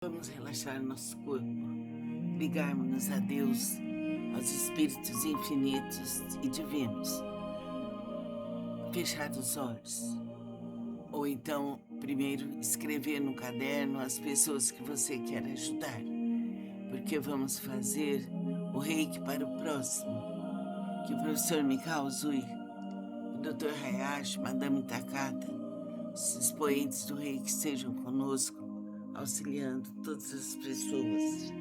Vamos relaxar nosso corpo, ligarmos-nos a Deus, aos espíritos infinitos e divinos. Fechar os olhos. Ou então, primeiro, escrever no caderno as pessoas que você quer ajudar. Porque vamos fazer o reiki para o próximo. Que o professor Mikao Usui, o Dr. Hayashi, Madame Takata, os expoentes do reiki estejam conosco, auxiliando todas as pessoas.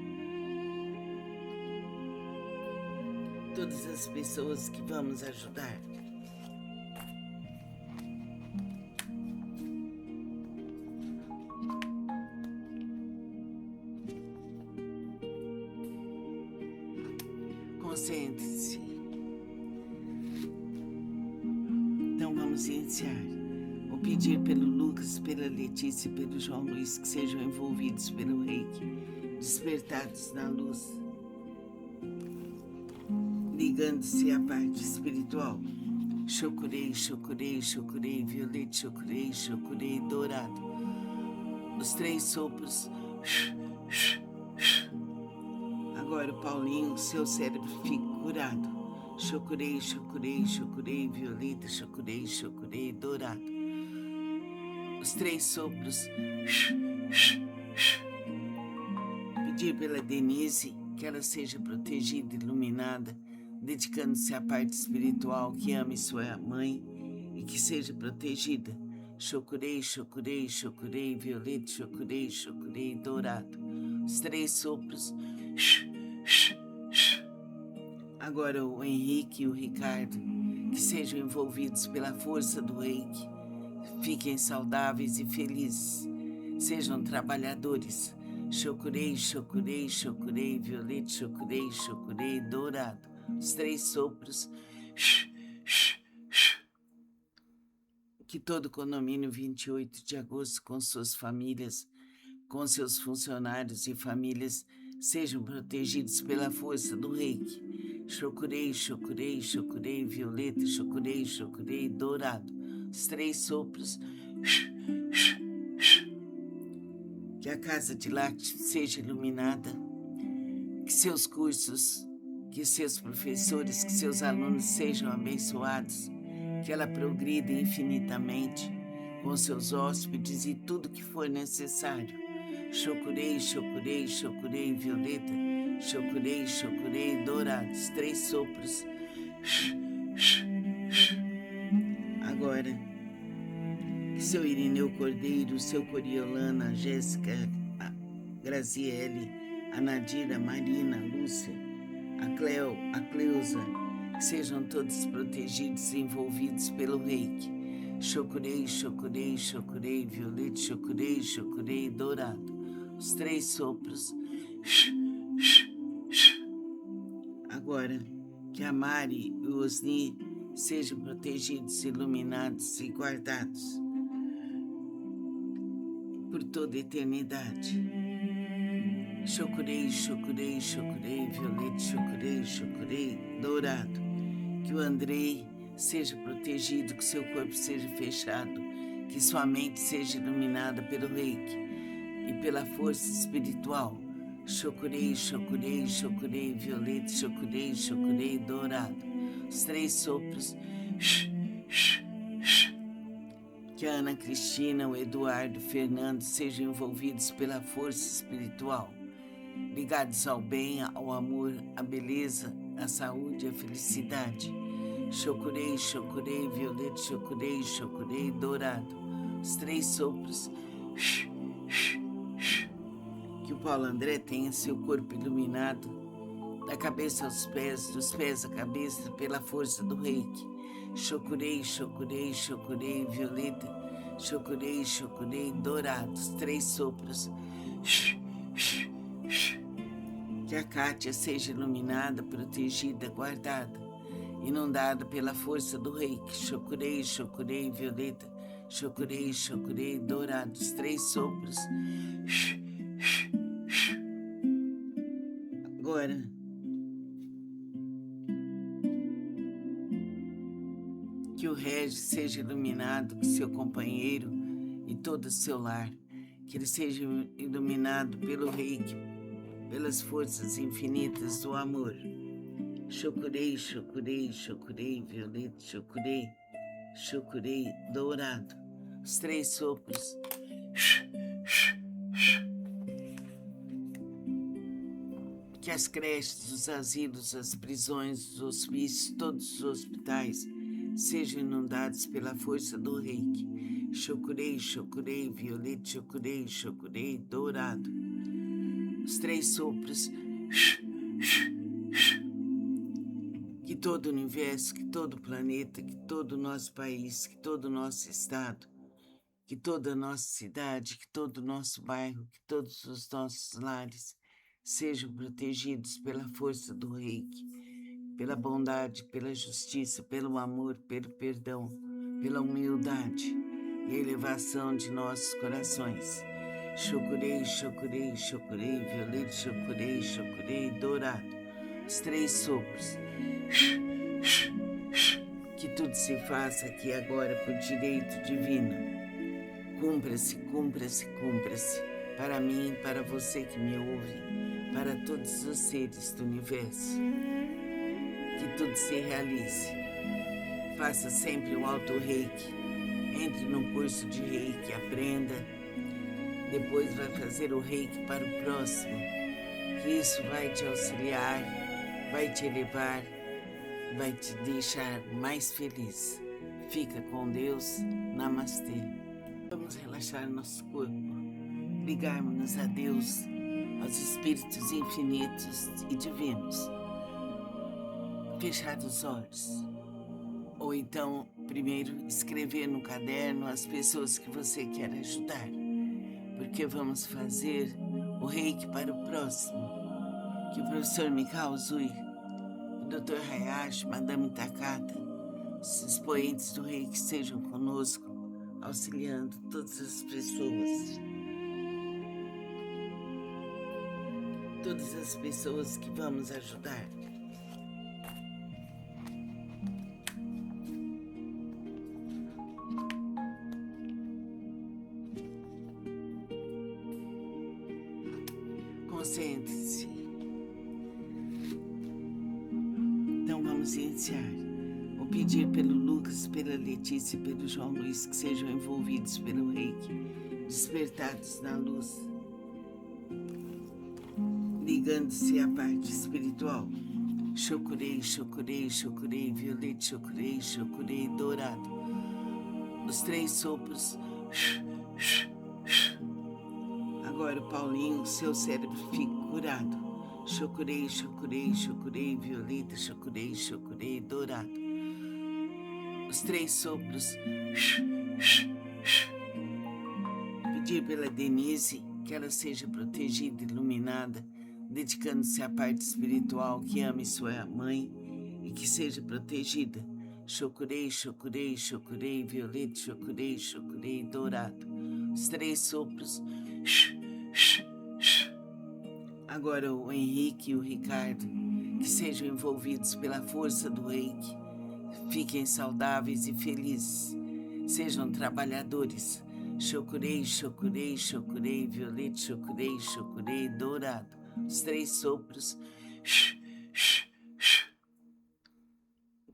Todas as pessoas que vamos ajudar. Concentre-se. Então vamos iniciar. Vou pedir pelo Lucas, pela Letícia e pelo João Luiz que sejam envolvidos pelo reiki, despertados na luz, ligando-se à parte espiritual. Chokurei, chokurei, chokurei, violete, chokurei, chokurei, dourado. Os 3 sopros. Agora, Paulinho, seu cérebro fica curado. Chokurei, chokurei, chokurei, violeta, chokurei, chokurei, dourado. Os 3 sopros. Pedir pela Denise que ela seja protegida, iluminada, dedicando-se à parte espiritual, que ame sua mãe e que seja protegida. Chokurei, chokurei, chokurei, violeta, chokurei, chokurei, dourado. Os 3 sopros. Agora o Henrique e o Ricardo, que sejam envolvidos pela força do reiki, fiquem saudáveis e felizes, sejam trabalhadores. Chokurei, chokurei, chokurei, violeta, chokurei, chokurei, dourado. Os 3 sopros. Que todo condomínio 28 de agosto, com suas famílias, com seus funcionários e famílias, sejam protegidos pela força do reiki. Chokurei, chokurei, chokurei, violeta, chokurei, chokurei, dourado. Os 3 sopros. Que a casa de Lácteo seja iluminada, que seus cursos, que seus professores, que seus alunos sejam abençoados, que ela progrida infinitamente com seus hóspedes e tudo que for necessário. Chokurei, chokurei, chokurei, violeta, chokurei, chokurei, dourados, 3 sopros. Agora, que seu Irineu Cordeiro, seu Coriolana, Jéssica, a Graziele, a Nadira, a Marina, a Lúcia, a Cleo, a Cleusa, que sejam todos protegidos e envolvidos pelo reiki. Chokurei, chokurei, chokurei, violeta, chokurei, chokurei, dourado. Os 3 sopros. Agora, que a Mari e o Osni sejam protegidos, iluminados e guardados por toda a eternidade. Chokurei, chokurei, chokurei, violeta, chokurei, chokurei, dourado. Que o Andrei seja protegido, que seu corpo seja fechado, que sua mente seja iluminada pelo reiki e pela força espiritual. Chokurei, chokurei, chokurei, violeta, chokurei, chokurei, dourado. Os 3 sopros. Que a Ana Cristina, o Eduardo, o Fernando sejam envolvidos pela força espiritual, ligados ao bem, ao amor, à beleza, à saúde, à felicidade. Chokurei, chokurei, violeta, chokurei, chokurei, dourado. Os 3 sopros. Que o Paulo André tenha seu corpo iluminado, da cabeça aos pés, dos pés à cabeça, pela força do reiki. Chokurei, chokurei, chokurei, violeta, chokurei, chokurei, dourados, 3 sopros. Que a Kátia seja iluminada, protegida, guardada, inundada pela força do reiki. Chokurei, chokurei, violeta, chokurei, chokurei, dourados, 3 sopros. Agora, que o Regis seja iluminado, que seu companheiro e todo o seu lar, que ele seja iluminado pelo reiki, pelas forças infinitas do amor. Chokurei, chokurei, chokurei, violeta, chokurei, chokurei, dourado. Os 3 sopros. Que as creches, os asilos, as prisões, os hospícios, todos os hospitais sejam inundados pela força do reiki. Chokurei, chokurei, violeta, chokurei, chokurei, dourado. Os 3 sopros. Que todo o universo, que todo o planeta, que todo o nosso país, que todo o nosso estado, que toda a nossa cidade, que todo o nosso bairro, que todos os nossos lares sejam protegidos pela força do reiki, pela bondade, pela justiça, pelo amor, pelo perdão, pela humildade e elevação de nossos corações. Chokurei, chokurei, chokurei, violeta, chokurei, chokurei, dourado. Os 3 sopros. Que tudo se faça aqui agora por direito divino. Cumpra-se, cumpra-se, cumpra-se. Para mim, para você que me ouve, para todos os seres do universo. Que tudo se realize. Faça sempre um auto-reiki. Entre num curso de reiki, aprenda. Depois vai fazer o reiki para o próximo. Que isso vai te auxiliar, vai te elevar, vai te deixar mais feliz. Fica com Deus. Namastê. Vamos relaxar nosso corpo, ligarmos-nos a Deus, aos espíritos infinitos e divinos. Fechar os olhos. Ou então, primeiro, escrever no caderno as pessoas que você quer ajudar. Porque vamos fazer o reiki para o próximo. Que o professor Mikao Usui, o Dr. Hayashi, Madame Takata, os expoentes do reiki sejam conosco, auxiliando todas as pessoas. Todas as pessoas que vamos ajudar. Concentre-se. Então vamos iniciar. Vou pedir pelo Lucas, pela Letícia e pelo João Luiz que sejam envolvidos pelo reiki, despertados na luz, ligando-se à parte espiritual. Chokurei, chokurei, chokurei, violeta, chokurei, chokurei, dourado. Os 3 sopros. Agora, Paulinho, seu cérebro fica curado. Chokurei, chokurei, chokurei, violeta, chokurei, chokurei, dourado. Os 3 sopros. Pedir pela Denise que ela seja protegida, iluminada, dedicando-se à parte espiritual, que ame sua mãe e que seja protegida. Chokurei, chokurei, chokurei, violeta, chokurei, chokurei, dourado. Os 3 sopros. Agora o Henrique e o Ricardo, que sejam envolvidos pela força do reiki, fiquem saudáveis e felizes, sejam trabalhadores. Chokurei, chokurei, chokurei, violeta, chokurei, chokurei, dourado. Os 3 sopros.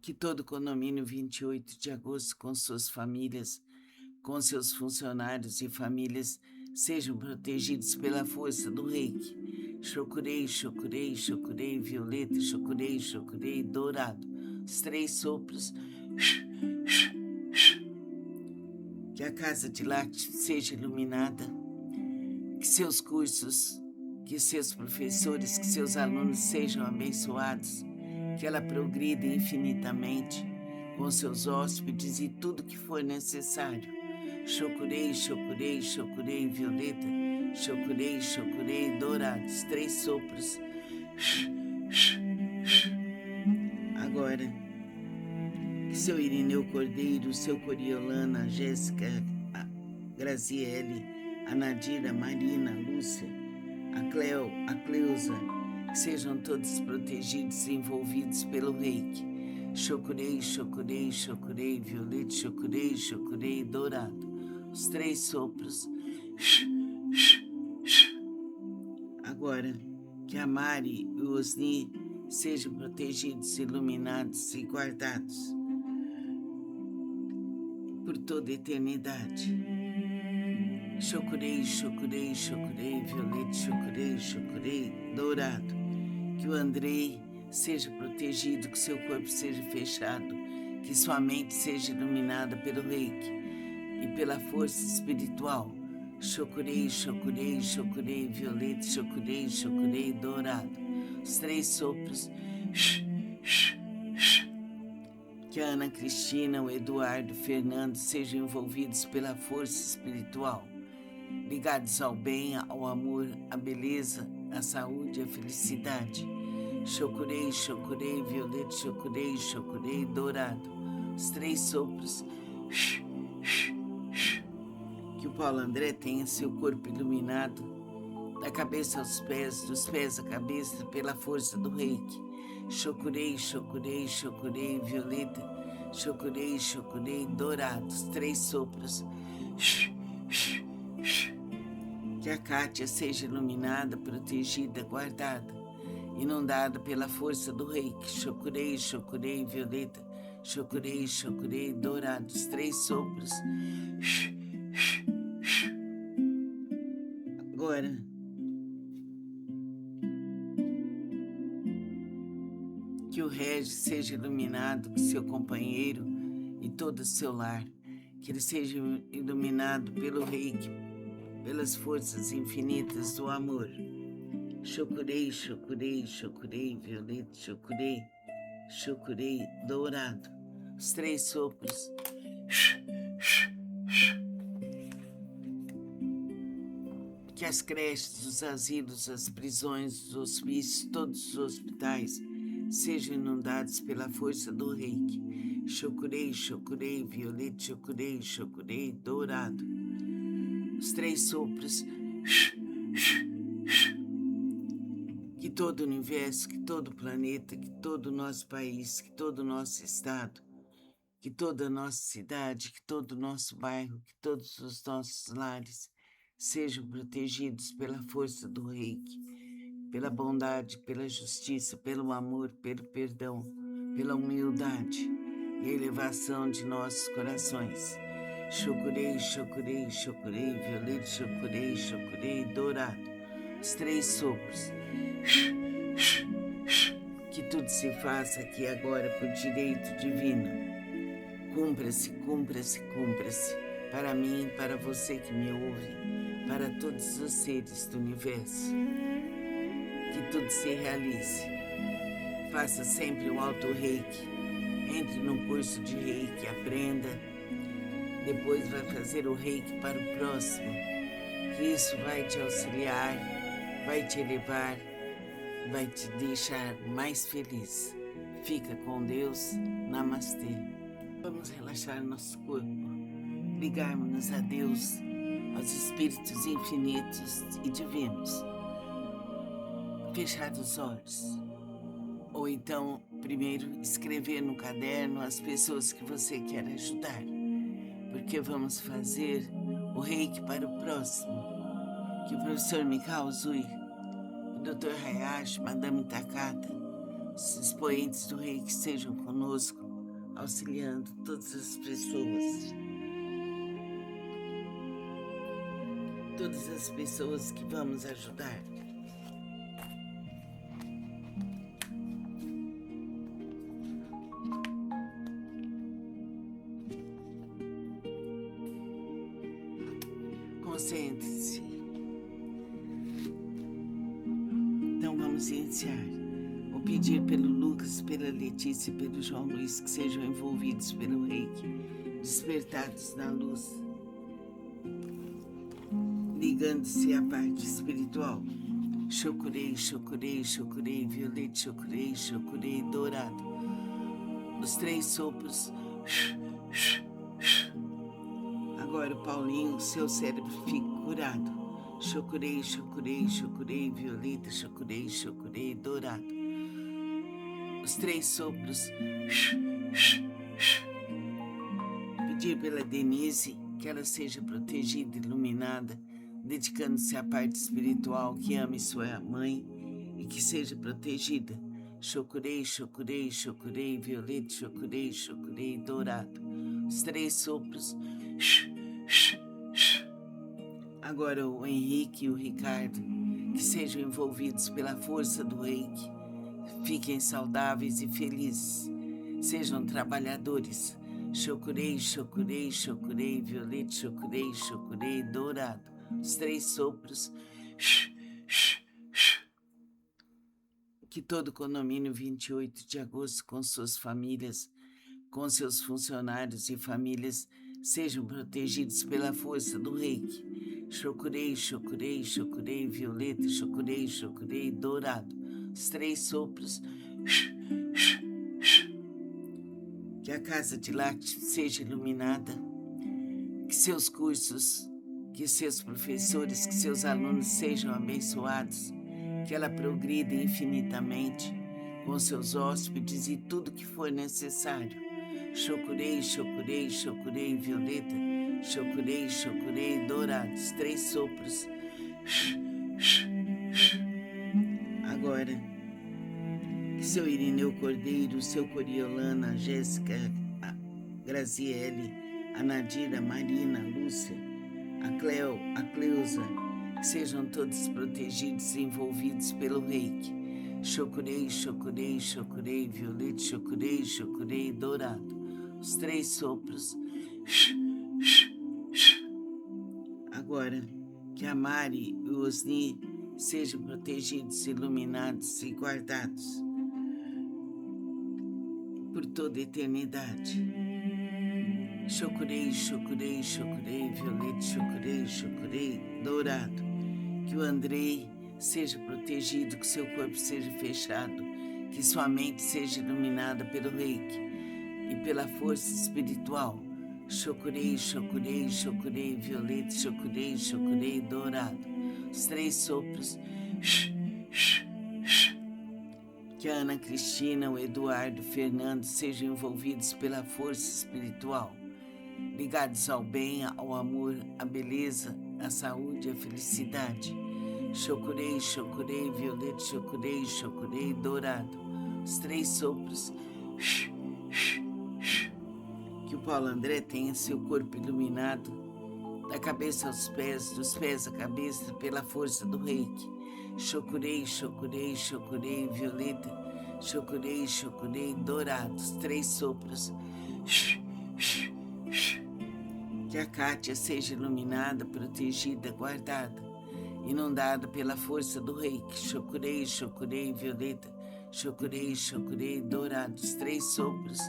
Que todo o condomínio 28 de agosto, com suas famílias, com seus funcionários e famílias, sejam protegidos pela força do reiki. Chokurei, chokurei, chokurei, violeta, chokurei, chokurei, dourado. Os 3 sopros. Que a casa de Lácteo seja iluminada. Que seus cursos, que seus professores, que seus alunos sejam abençoados. Que ela progrida infinitamente com seus hóspedes e tudo que for necessário. Chokurei, chokurei, chokurei, violeta, chokurei, chokurei, dourados. 3 sopros. Agora, que seu Irineu Cordeiro, seu Coriolana, a Jéssica, a Graziele, a Nadira, a Marina, a Lúcia, a Cleo, a Cleusa, que sejam todos protegidos e envolvidos pelo reiki. Chokurei, chokurei, chokurei, violeta, chokurei, chokurei, dourado. Os 3 sopros. Agora, que a Mari e o Osni sejam protegidos, iluminados e guardados por toda a eternidade. Chocurei, chocurei, chocurei, violeta, chocurei, chocurei, dourado. Que o Andrei seja protegido, que seu corpo seja fechado, que sua mente seja iluminada pelo reiki e pela força espiritual. Chocurei, chocurei, chocurei, violeta, chocurei, chocurei, dourado. Os 3 sopros. Que a Ana Cristina, o Eduardo, o Fernando sejam envolvidos pela força espiritual, ligados ao bem, ao amor, à beleza, à saúde, à felicidade. Chocurei, chocurei, violeta, chocurei, chocurei, dourado. Os 3 sopros. Que o Paulo André tenha seu corpo iluminado, da cabeça aos pés, dos pés à cabeça, pela força do reiki. Chocurei, chocurei, chocurei, violeta, chocurei, chocurei, dourado. Os 3 sopros. Que a Kátia seja iluminada, protegida, guardada, inundada pela força do reiki. Chocurei, chocurei, violeta, chocurei, chocurei, dourado. Os 3 sopros. Agora, que o Regis seja iluminado, que seu companheiro e todo o seu lar, que ele seja iluminado pelo reiki, pelas forças infinitas do amor. Chocurei, chocurei, chocurei, violeta, chocurei, chocurei, dourado. Os 3 sopros. Que as creches, os asilos, as prisões, os hospícios, todos os hospitais sejam inundados pela força do reiki. Chocurei, chocurei, violeta, chocurei, chocurei, dourado. Os 3 sopros. Que todo o universo, que todo o planeta, que todo o nosso país, que todo o nosso estado, que toda a nossa cidade, que todo o nosso bairro, que todos os nossos lares sejam protegidos pela força do reiki, pela bondade, pela justiça, pelo amor, pelo perdão, pela humildade e elevação de nossos corações. Chocurei, chocurei, chocurei, violeta, chocurei, chocurei, dourado. Os 3 sopros. Que tudo se faça aqui agora por direito divino. Cumpra-se, cumpra-se, cumpra-se. Para mim, para você que me ouve, para todos os seres do universo. Que tudo se realize. Faça sempre um auto-reiki. Entre num curso de reiki, aprenda. Depois vai fazer o reiki para o próximo. Que isso vai te auxiliar, vai te elevar, vai te deixar mais feliz. Fica com Deus. Namastê. Vamos relaxar nosso corpo, ligarmos-nos a Deus, aos espíritos infinitos e divinos. Fechar os olhos. Ou então, primeiro, escrever no caderno as pessoas que você quer ajudar. Porque vamos fazer o reiki para o próximo. Que o professor Mikao Zui, o Dr. Hayashi, Madame Takata, os expoentes do reiki estejam conosco, auxiliando todas as pessoas. Todas as pessoas que vamos ajudar. Concentre-se. Então vamos iniciar. Vou pedir pelo Lucas, pela Letícia e pelo João Luiz que sejam envolvidos pelo reiki, despertados na luz, ligando-se à parte espiritual. Chocurei, chocurei, chocurei, violeta, chocurei, chocurei, dourado. Os 3 sopros. Agora, Paulinho, seu cérebro fica curado. Chocurei, chocurei, chocurei, violeta, chocurei, chocurei, dourado. Os 3 sopros. Pedir pela Denise que ela seja protegida, iluminada dedicando-se à parte espiritual, que ame sua mãe e que seja protegida. Chocurei, chocurei, chocurei, violeta, chocurei, chocurei, dourado. Os 3 sopros. Agora o Henrique e o Ricardo, que sejam envolvidos pela força do reiki, fiquem saudáveis e felizes, sejam trabalhadores. Chocurei, chocurei, chocurei, violeta, chocurei, chocurei, dourado. Os 3 sopros. Que todo condomínio 28 de agosto, com suas famílias, com seus funcionários e famílias, sejam protegidos pela força do reiki. Chocurei, chocurei, chocurei, violeta, chocurei, chocurei, dourado. Os 3 sopros. Que a casa de Lakshmi seja iluminada, que seus cursos, que seus professores, que seus alunos sejam abençoados, que ela progrida infinitamente com seus hóspedes e tudo que for necessário. Chocurei, chocurei, chocurei, violeta, chocurei, chocurei, dourados, 3 sopros. Agora, que seu Irineu Cordeiro, seu Coriolana, a Jéssica, a Graziele, a Nadira, a Marina, a Lúcia, a Cleo, a Cleusa, sejam todos protegidos e envolvidos pelo reiki. Chocurei, chocurei, chocurei, violeta, chocurei, chocurei, dourado. Os 3 sopros. Agora, que a Mari e o Osni sejam protegidos, iluminados e guardados por toda a eternidade. Chocurei, chocurei, chocurei, violeta, chocurei, chocurei, dourado. Que o Andrei seja protegido, que seu corpo seja fechado, que sua mente seja iluminada pelo reiki e pela força espiritual. Chocurei, chocurei, chocurei, violeta, chocurei, chocurei, dourado. Os 3 sopros. Que a Ana Cristina, o Eduardo, o Fernando sejam envolvidos pela força espiritual, ligados ao bem, ao amor, à beleza, à saúde, à felicidade. Chocurei, chocurei, violeta, chocurei, chocurei, dourado. Os 3 sopros. Que o Paulo André tenha seu corpo iluminado, da cabeça aos pés, dos pés à cabeça, pela força do reiki. Chocurei, chocurei, chocurei, violeta, chocurei, chocurei, dourado. Os 3 sopros. Que a Kátia seja iluminada, protegida, guardada, inundada pela força do reiki. Chocurei, chocurei, violeta, chocurei, chocurei, dourado. Os 3 sopros.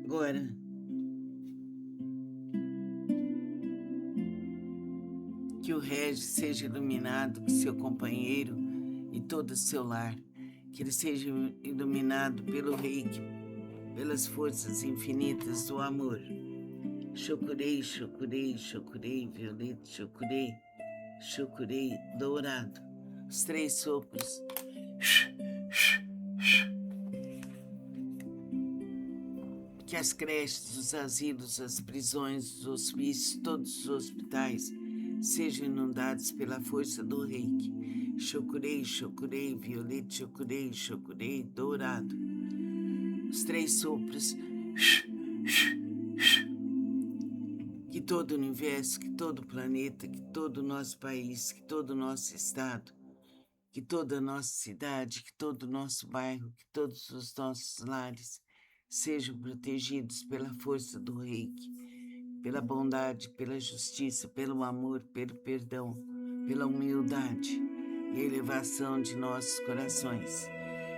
Agora, que o Regis seja iluminado, que seu companheiro e todo o seu lar, que ele seja iluminado pelo reiki, pelas forças infinitas do amor. Chocurei, chocurei, chocurei, violeta, chocurei, chocurei, dourado. Os 3 sopros. Que as creches, os asilos, as prisões, os hospícios, todos os hospitais sejam inundados pela força do reiki. Chocurei, chocurei, violeta, chocurei, chocurei, dourado. Os 3 sopros. Que todo o universo, que todo o planeta, que todo o nosso país, que todo o nosso estado, que toda a nossa cidade, que todo o nosso bairro, que todos os nossos lares sejam protegidos pela força do reiki, pela bondade, pela justiça, pelo amor, pelo perdão, pela humildade e elevação de nossos corações.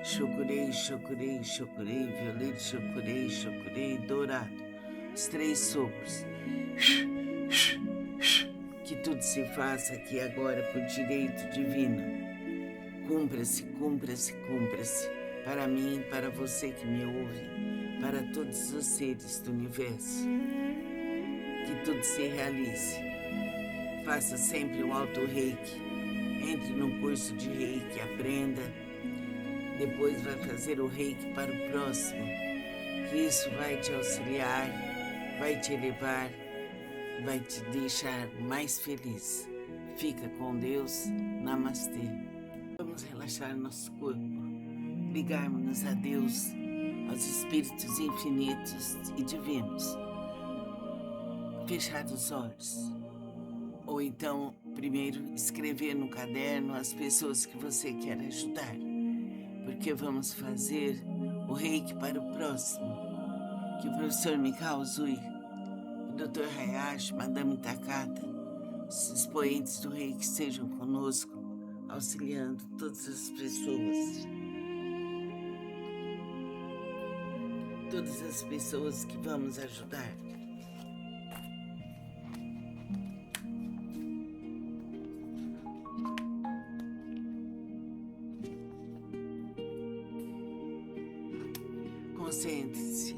Chocurei, chocurei, chocurei, violeta, chocurei, chocurei, dourado. Os 3 sopros. Que tudo se faça aqui agora por direito divino. Cumpra-se, cumpra-se, cumpra-se. Para mim, para você que me ouve, para todos os seres do universo. Que tudo se realize. Faça sempre um auto-reiki. Entre num curso de reiki, aprenda. Depois vai fazer o reiki para o próximo. Que isso vai te auxiliar, vai te elevar, vai te deixar mais feliz. Fica com Deus. Namastê. Vamos relaxar nosso corpo, ligarmos-nos a Deus, aos espíritos infinitos e divinos. Fechar os olhos. Ou então, primeiro, escrever no caderno as pessoas que você quer ajudar. Porque vamos fazer o reiki para o próximo. Que o professor Mikao Usui, o Dr. Hayashi, Madame Takata, os expoentes do reiki estejam conosco, auxiliando todas as pessoas. Todas as pessoas que vamos ajudar. Concentre-se.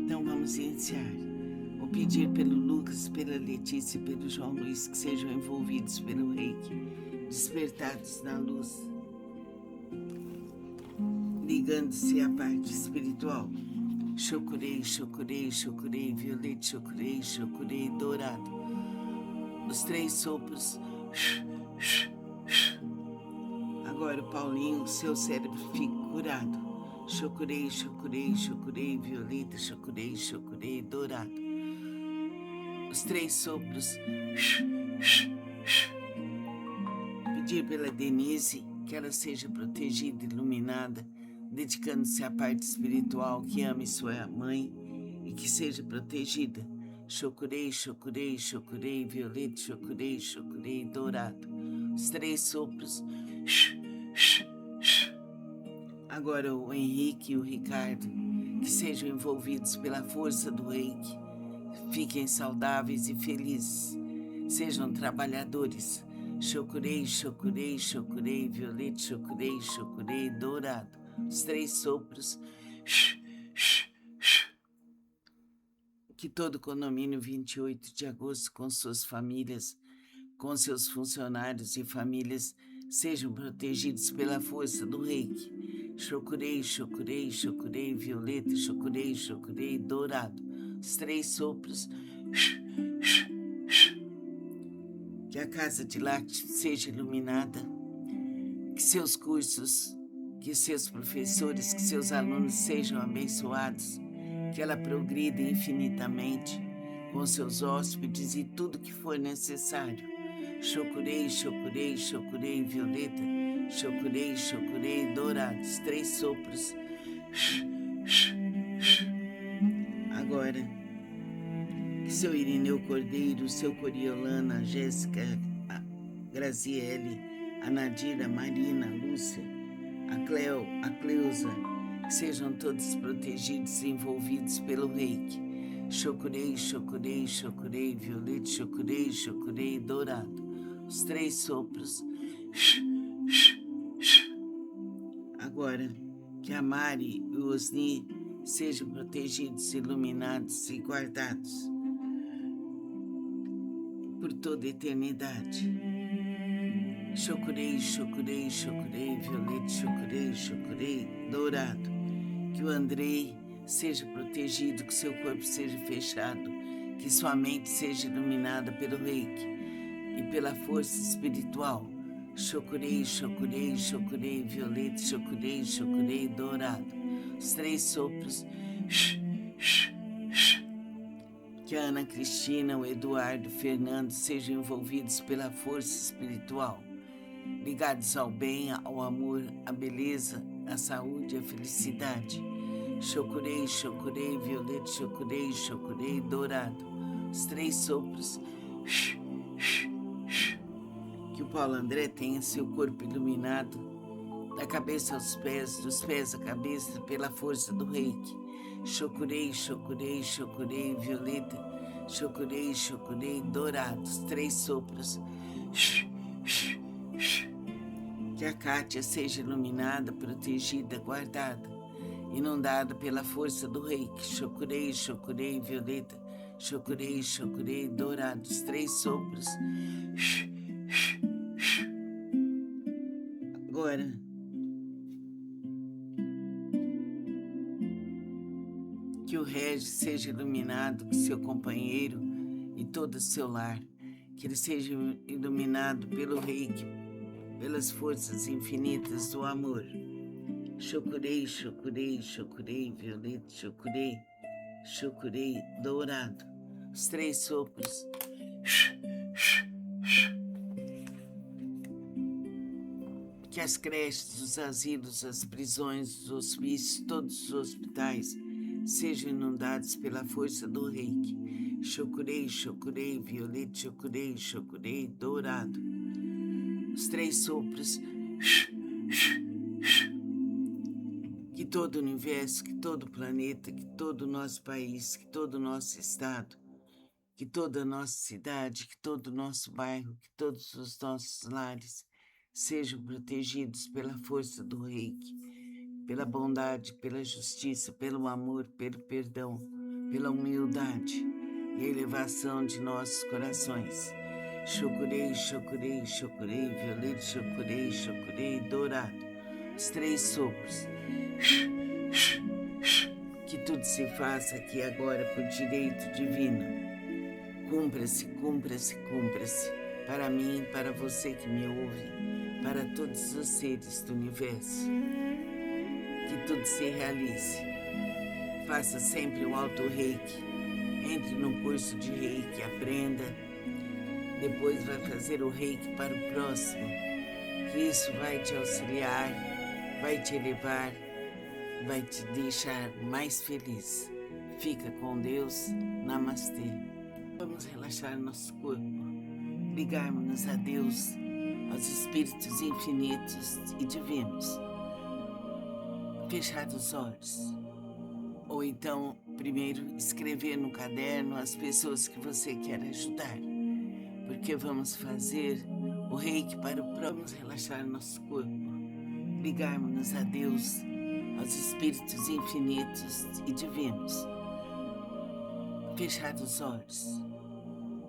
Então vamos iniciar. Vou pedir pelo Lucas, pela Letícia e pelo João Luiz que sejam envolvidos pelo reiki, despertados na luz, ligando-se à parte espiritual. Chokurei, chokurei, chokurei, violete, chokurei, chokurei, dourado. Os 3 sopros. Agora, Paulinho, seu cérebro fica curado. Chokurei, chokurei, chokurei, violeta, chokurei, chokurei, dourado. Os 3 sopros. Pedir pela Denise que ela seja protegida, iluminada, dedicando-se à parte espiritual, que ame sua mãe e que seja protegida. Chokurei, chokurei, chokurei, violeta, chokurei, chokurei, dourado. Os 3 sopros. Agora o Henrique e o Ricardo, que sejam envolvidos pela força do reiki, fiquem saudáveis e felizes, sejam trabalhadores. Chokurei, chokurei, chokurei, violeta, chokurei, chokurei, dourado. Os 3 sopros. Que todo condomínio 28 de agosto, com suas famílias, com seus funcionários e famílias, sejam protegidos pela força do reiki. Chokurei, chokurei, chokurei, violeta, chokurei, chokurei, dourado. Os 3 sopros. Que a casa de Lakshmi seja iluminada, que seus cursos, que seus professores, que seus alunos sejam abençoados, que ela progrida infinitamente com seus hóspedes e tudo que for necessário. Chokurei, chokurei, chokurei, violeta, chokurei, chokurei, dourados. 3 sopros. Agora, que seu Irineu Cordeiro, seu Coriolana, a Jéssica, a Graziele, a Nadira, a Marina, a Lúcia, a Cleo, a Cleusa, sejam todos protegidos e envolvidos pelo reiki. Chokurei, chokurei, chokurei, violeta, chokurei, chokurei, dourado. Os 3 sopros. Agora, que a Mari e o Osni sejam protegidos, iluminados e guardados por toda a eternidade. Chokurei, chokurei, chokurei, violeta, chokurei, chokurei, dourado. Que o Andrei seja protegido, que seu corpo seja fechado, que sua mente seja iluminada pelo reiki e pela força espiritual. Chokurei, chokurei, chokurei, violeta, chokurei, chokurei, dourado. Os 3 sopros. Que a Ana Cristina, o Eduardo, o Fernando sejam envolvidos pela força espiritual, ligados ao bem, ao amor, à beleza, à saúde, à felicidade. Chokurei, chokurei, violeta, chokurei, chokurei, dourado. Os 3 sopros. Que o Paulo André tenha seu corpo iluminado, da cabeça aos pés, dos pés à cabeça, pela força do reiki. Chokurei, chokurei, chokurei, violeta, chokurei, chokurei, dourados. 3 sopros. Que a Kátia seja iluminada, protegida, guardada, inundada pela força do reiki. Chokurei, chokurei, violeta, chokurei, chokurei, dourados. 3 sopros. Agora, que o Regis seja iluminado, que seu companheiro e todo o seu lar, que ele seja iluminado pelo reiki, pelas forças infinitas do amor. Chokurei, chokurei, chokurei, violeta, chokurei, chokurei, dourado. Os 3 sopros. Que as creches, os asilos, as prisões, os hospícios, todos os hospitais sejam inundados pela força do reiki. Chokurei, chokurei, violeta, chokurei, chokurei, dourado. Os 3 sopros. Que todo o universo, que todo o planeta, que todo o nosso país, que todo o nosso estado, que toda a nossa cidade, que todo o nosso bairro, que todos os nossos lares sejam protegidos pela força do reiki, pela bondade, pela justiça, pelo amor, pelo perdão, pela humildade e elevação de nossos corações. Chokurei, chokurei, chokurei, violeta, chokurei, chokurei, dourado. Os 3 sopros. Que tudo se faça aqui agora por direito divino. Cumpra-se, cumpra-se, cumpra-se. Para mim, para você que me ouve, para todos os seres do universo. Que tudo se realize. Faça sempre um auto-reiki. Entre num curso de reiki, aprenda. Depois vai fazer o reiki para o próximo. Que isso vai te auxiliar, vai te elevar, vai te deixar mais feliz. Fica com Deus. Namastê. Vamos relaxar nosso corpo, ligarmos-nos a Deus, aos espíritos infinitos e divinos. Fechar os olhos. Ou então, primeiro, escrever no caderno as pessoas que você quer ajudar. Porque vamos fazer o reiki para o próximo. Vamos relaxar nosso corpo, ligarmos-nos a Deus, aos espíritos infinitos e divinos. Fechar os olhos.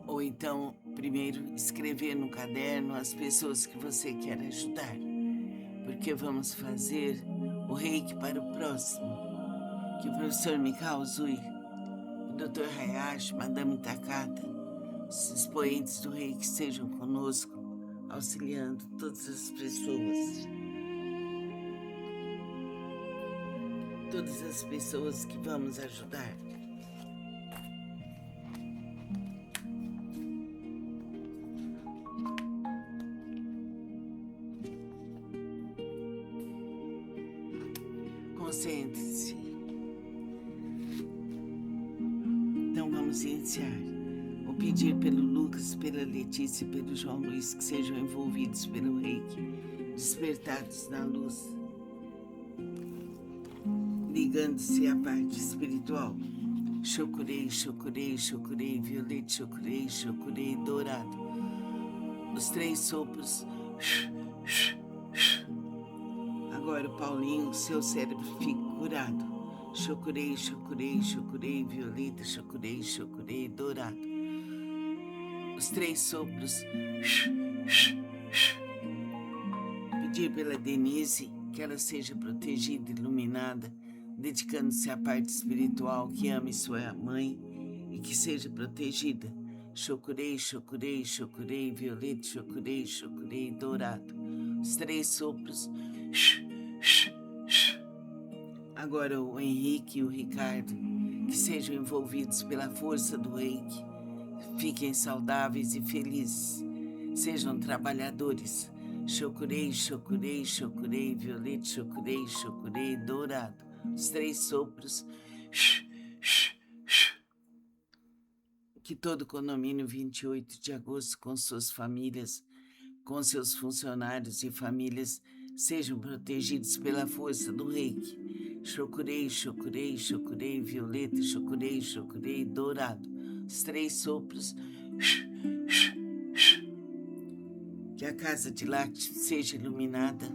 Ou então, primeiro, escrever no caderno as pessoas que você quer ajudar. Porque vamos fazer o reiki para o próximo. Que o professor Mikao Uzui, o Dr. Hayashi, Madame Takata, os expoentes do reiki estejam conosco, auxiliando todas as pessoas. Todas as pessoas que vamos ajudar. Concentre-se. Então vamos iniciar. Vou pedir pelo Lucas, pela Letícia e pelo João Luiz que sejam envolvidos pelo reiki, despertados na luz, ligando-se à parte espiritual. Chokurei, chokurei, chokurei, violeta, chokurei, chokurei, dourado. Os 3 sopros. Agora, Paulinho, seu cérebro fica curado. Chokurei, chokurei, chokurei, violeta, chokurei, chokurei, dourado. Os 3 sopros. Pedir pela Denise que ela seja protegida, iluminada, dedicando-se à parte espiritual, que ame sua mãe e que seja protegida. Chokurei, chokurei, chokurei, violeta, chokurei, chokurei, dourado. Os 3 sopros. Agora o Henrique e o Ricardo, que sejam envolvidos pela força do reiki, fiquem saudáveis e felizes, sejam trabalhadores. Chokurei, chokurei, chokurei, violeta, chokurei, chokurei, dourado. Os 3 sopros. Que todo o condomínio 28 de agosto, com suas famílias, com seus funcionários e famílias, sejam protegidos pela força do reiki. Chokurei, chokurei, chokurei, violeta, chokurei, chokurei, dourado. Os 3 sopros. Que a casa de Lácteo seja iluminada,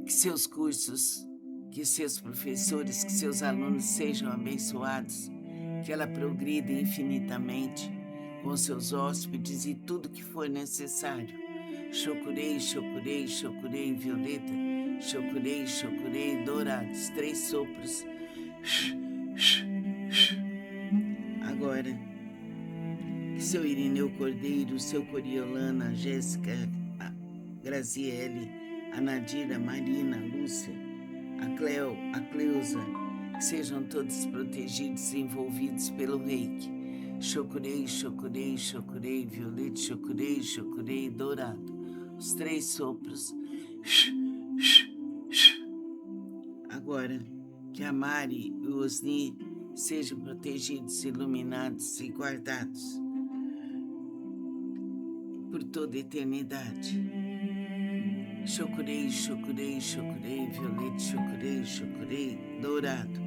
que seus cursos, que seus professores, que seus alunos sejam abençoados, que ela progrida infinitamente com seus hóspedes e tudo que for necessário. Chokurei, chokurei, chokurei, violeta, chokurei, chokurei, dourados. 3 sopros. Agora, que seu Irineu Cordeiro, seu Coriolana, a Jéssica, a Graziele, a Nadira, a Marina, a Lúcia, a Cleo, a Cleusa, que sejam todos protegidos e envolvidos pelo reiki. Chocurei, chocurei, chocurei, violeta, chocurei, chocurei, dourado. Os 3 sopros. Agora, que a Mari e o Osni sejam protegidos, iluminados e guardados por toda a eternidade. Chocurei, chocurei, chocurei, violeta, chocurei, chocurei, dourado.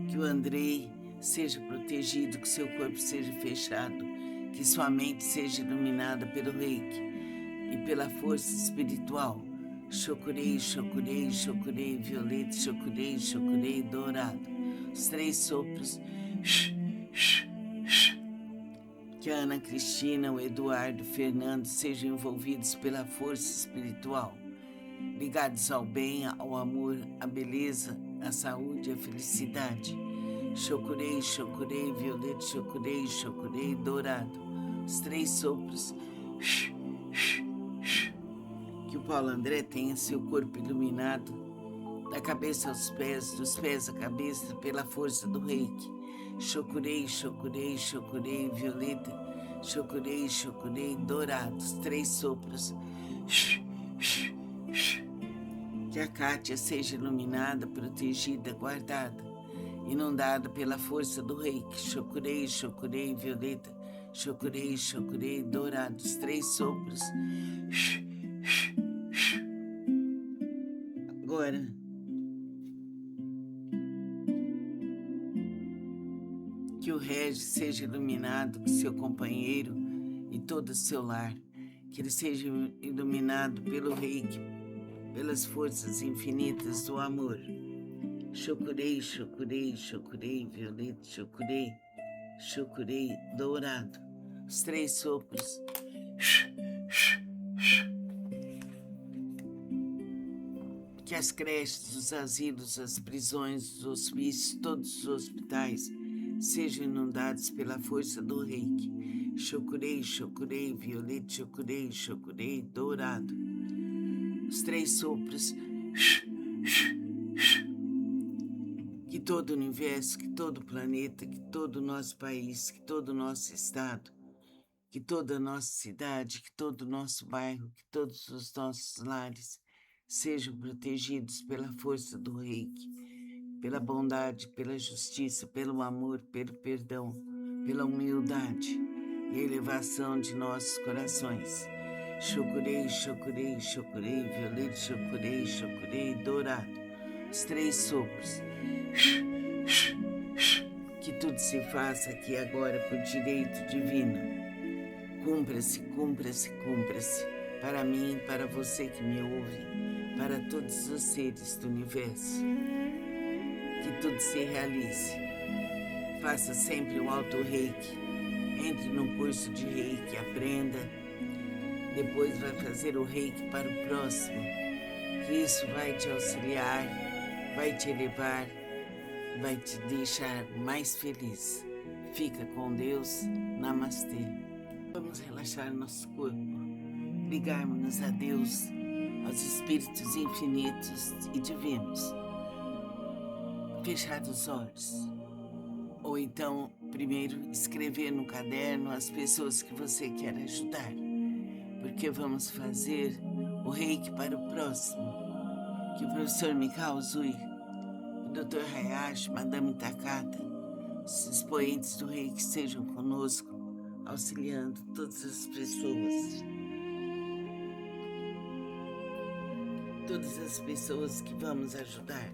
Que o Andrei seja protegido, que seu corpo seja fechado, que sua mente seja iluminada pelo reiki e pela força espiritual. Chocurei, chocurei, chocurei, violeta, chocurei, chocurei, dourado. Os 3 sopros. Que a Ana Cristina, o Eduardo, o Fernando sejam envolvidos pela força espiritual, ligados ao bem, ao amor, à beleza, à saúde, à felicidade. Chocurei, chocurei, violeta, chocurei, chocurei, dourado. Os 3 sopros. Que o Paulo André tenha seu corpo iluminado, da cabeça aos pés, dos pés à cabeça, pela força do reiki. Chocurei, chocurei, chocurei, violeta, chocurei, chocurei, dourado. Os 3 sopros. Que a Kátia seja iluminada, protegida, guardada, inundada pela força do reiki. Chocurei, chocurei, violeta, chocurei, chocurei, dourado. Os 3 sopros. Agora, que o Regis seja iluminado, que seu companheiro e todo o seu lar, que ele seja iluminado pelo reiki, pelas forças infinitas do amor. Chocurei, chocurei, chocurei, violeta, chocurei, chocurei, dourado. Os 3 sopros. Que as creches, os asilos, as prisões, os hospícios, todos os hospitais sejam inundados pela força do reiki. Chocurei, chocurei, violeta, chocurei, chocurei, dourado. Os 3 sopros. Que todo o universo, que todo o planeta, que todo o nosso país, que todo o nosso estado, que toda a nossa cidade, que todo o nosso bairro, que todos os nossos lares sejam protegidos pela força do reiki, pela bondade, pela justiça, pelo amor, pelo perdão, pela humildade e elevação de nossos corações. Chocurei, chocurei, chocurei, violeta, chocurei, chocurei, dourado. Os 3 sopros. Que tudo se faça aqui agora por direito divino. Cumpra-se, cumpra-se, cumpra-se. Para mim, para você que me ouve, para todos os seres do universo. Que tudo se realize. Faça sempre um auto-reiki. Entre num curso de reiki, aprenda. Depois vai fazer o reiki para o próximo. Que isso vai te auxiliar, vai te elevar, vai te deixar mais feliz. Fica com Deus. Namastê. Vamos relaxar nosso corpo, ligarmos-nos a Deus, aos espíritos infinitos e divinos. Fechar os olhos. Ou então, primeiro, escrever no caderno as pessoas que você quer ajudar. Porque vamos fazer o reiki para o próximo. Que o professor Mikao Uzui, o Dr. Hayashi, Madame Takata, os expoentes do reiki sejam conosco, auxiliando todas as pessoas. Todas as pessoas que vamos ajudar.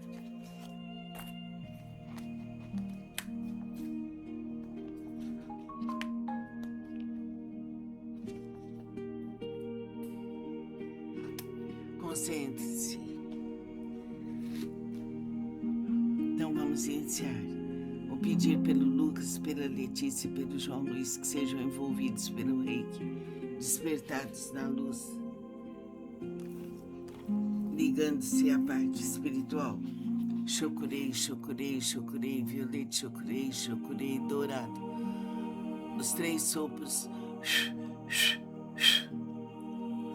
Concentre-se. Então vamos iniciar. Vou pedir pelo Lucas, pela Letícia e pelo João Luiz que sejam envolvidos pelo reiki, despertados na luz, ligando-se à parte espiritual. Chocurei, chocurei, chocurei, violeta, chocurei, chocurei, dourado. Os 3 sopros.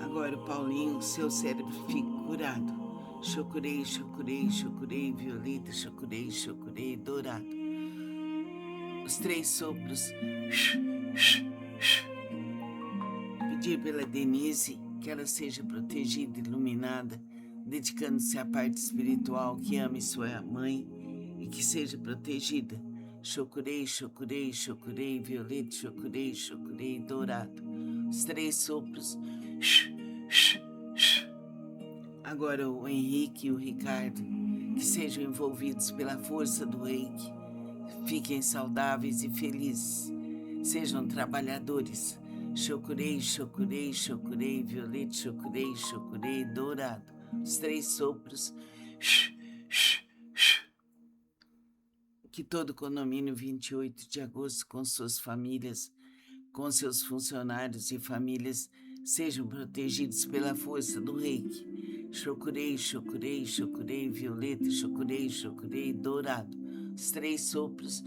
Agora, Paulinho, seu cérebro fica curado. Chocurei, chocurei, chocurei, violeta, chocurei, chocurei, dourado. Os 3 sopros. Pedir pela Denise que ela seja protegida, iluminada, dedicando-se à parte espiritual, que ame sua mãe e que seja protegida. Chocurei, chocurei, chocurei, violeta, chocurei, chocurei, dourado. Os 3 sopros. Agora o Henrique e o Ricardo, que sejam envolvidos pela força do reiki, fiquem saudáveis e felizes, sejam trabalhadores. Chocurei, chocurei, chocurei, violeta, chocurei, chocurei, dourado. Os 3 sopros. Que todo condomínio 28 de agosto, com suas famílias, com seus funcionários e famílias, sejam protegidos pela força do reiki. Chocurei, chocurei, chocurei, violeta, chocurei, chocurei, dourado. Os 3 sopros.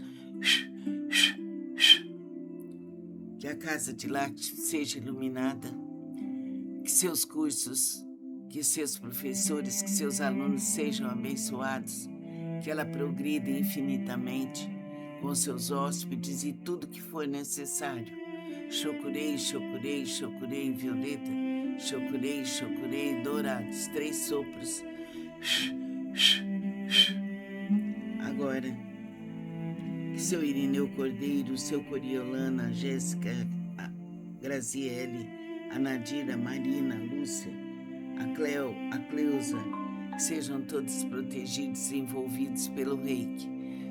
Que a casa de Lácteo seja iluminada, que seus cursos, que seus professores, que seus alunos sejam abençoados, que ela progrida infinitamente com seus hóspedes e tudo que for necessário. Chocurei, chocurei, chocurei, violeta, chocurei, chocurei, dourados. 3 sopros. Agora, que seu Irineu Cordeiro, seu Coriolana, a Jéssica, a Graziele, a Nadira, a Marina, a Lúcia, a Cleo, a Cleusa, sejam todos protegidos e envolvidos pelo reiki.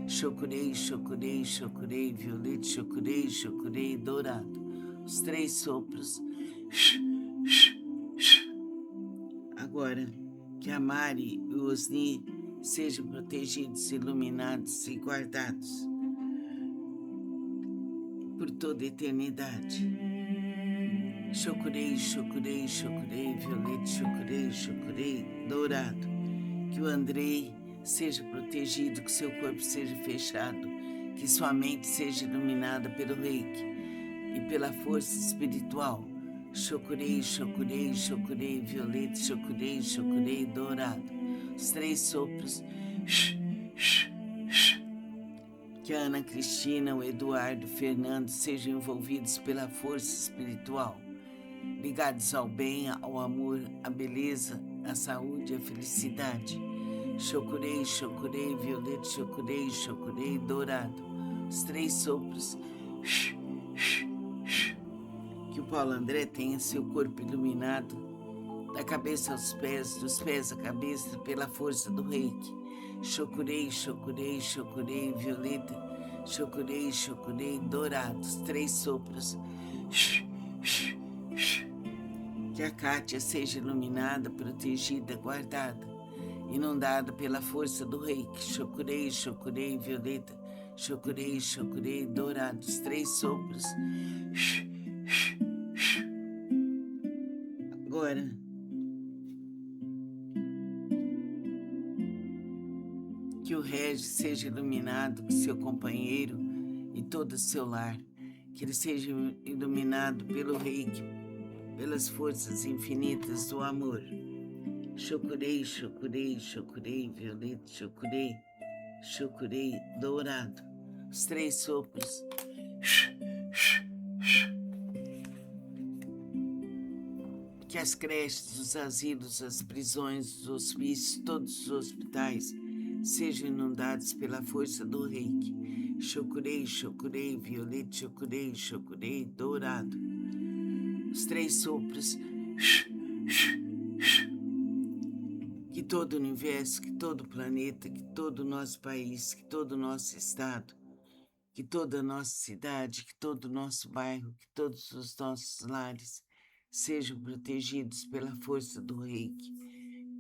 Chocurei, chocurei, chocurei, violeta, chocurei, chocurei, dourado. Os 3 sopros. Agora, que a Mari e o Osni sejam protegidos, iluminados e guardados por toda a eternidade. Chocurei, chocurei, chocurei, violeta, chocurei, chocurei, dourado. Que o Andrei seja protegido, que seu corpo seja fechado, que sua mente seja iluminada pelo reiki e pela força espiritual. Chocurei, chocurei, chocurei, violeta, chocurei, chocurei, dourado. Os 3 sopros. Que a Ana Cristina, o Eduardo, o Fernando sejam envolvidos pela força espiritual, ligados ao bem, ao amor, à beleza, à saúde, à felicidade. Chocurei, chocurei, violeta, chocurei, chocurei, dourado. Os 3 sopros. Que o Paulo André tenha seu corpo iluminado, da cabeça aos pés, dos pés à cabeça, pela força do reiki. Chocurei, chocurei, chocurei, violeta, chocurei, chocurei, dourado. Os 3 sopros. Que a Kátia seja iluminada, protegida, guardada, inundada pela força do reiki. Chocurei, chocurei, violeta, chocurei, chocurei, dourado. Os 3 sopros. Agora, que o Regis seja iluminado, que seu companheiro e todo o seu lar, que ele seja iluminado pelo reiki, pelas forças infinitas do amor. Chocurei, chocurei, chocurei, violeta, chocurei, chocurei, dourado. Os 3 sopros. Que as creches, os asilos, as prisões, os hospícios, todos os hospitais sejam inundados pela força do reiki. Chocurei, chocurei, violeta, chocurei, chocurei, dourado. Os 3 sopros. Que todo o universo, que todo o planeta, que todo o nosso país, que todo o nosso estado, que toda a nossa cidade, que todo o nosso bairro, que todos os nossos lares sejam protegidos pela força do reiki,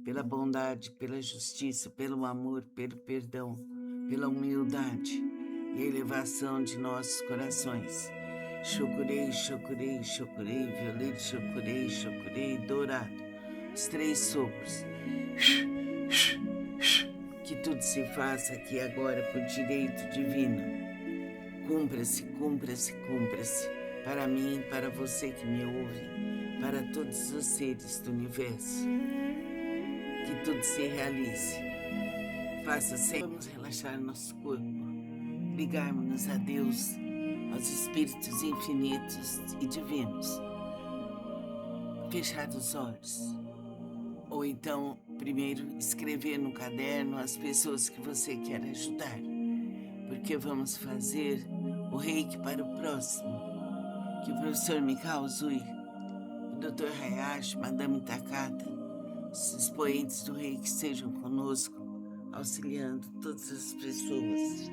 pela bondade, pela justiça, pelo amor, pelo perdão, pela humildade e elevação de nossos corações. Chocurei, chocurei, chocurei, violeta, chocurei, chocurei, dourado. Os 3 sopros. Que tudo se faça aqui agora por direito divino. Cumpra-se, cumpra-se, cumpra-se. Para mim, para você que me ouve, para todos os seres do universo. Que tudo se realize. Faça sempre. Vamos relaxar nosso corpo, ligarmos-nos a Deus, aos espíritos infinitos e divinos. Fechar os olhos. Ou então, primeiro, escrever no caderno as pessoas que você quer ajudar. Porque vamos fazer o reiki para o próximo. Que o professor Mikao Usui, o Dr. Hayashi, Madame Takata, os expoentes do reiki estejam conosco, auxiliando todas as pessoas.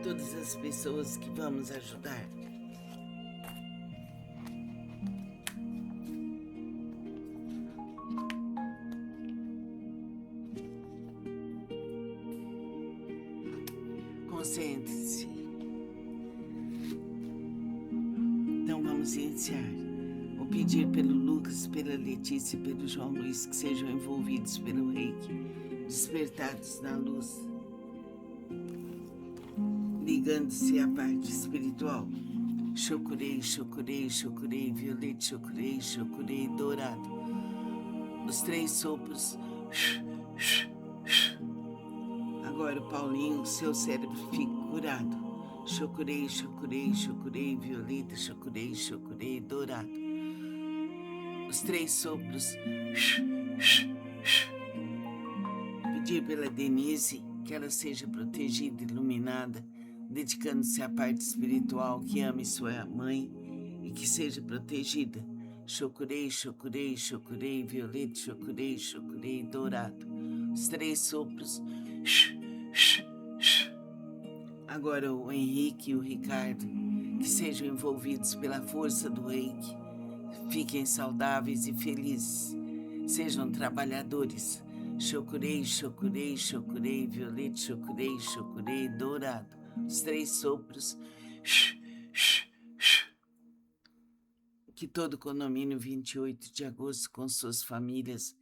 Todas as pessoas que vamos ajudar. Concentre-se. Então vamos iniciar. Vou pedir pelo Lucas, pela Letícia e pelo João Luiz que sejam envolvidos pelo reiki, despertados na luz, ligando-se à parte espiritual. Chokurei, chokurei, chokurei, violete, chokurei, chokurei, dourado. Os 3 sopros. Agora, Paulinho, seu cérebro fica curado. Chokurei, chokurei, chokurei, violeta, chokurei, chokurei, dourado. Os 3 sopros. Pedir pela Denise que ela seja protegida, iluminada, dedicando-se à parte espiritual, que ame sua mãe e que seja protegida. Chokurei, chokurei, chokurei, violeta, chokurei, chokurei, dourado. Os 3 sopros. Agora o Henrique e o Ricardo, que sejam envolvidos pela força do reiki, fiquem saudáveis e felizes, sejam trabalhadores. Chokurei, chokurei, chokurei, violeta, chokurei, chokurei, dourado. Os 3 sopros. Que todo o condomínio 28 de agosto, com suas famílias,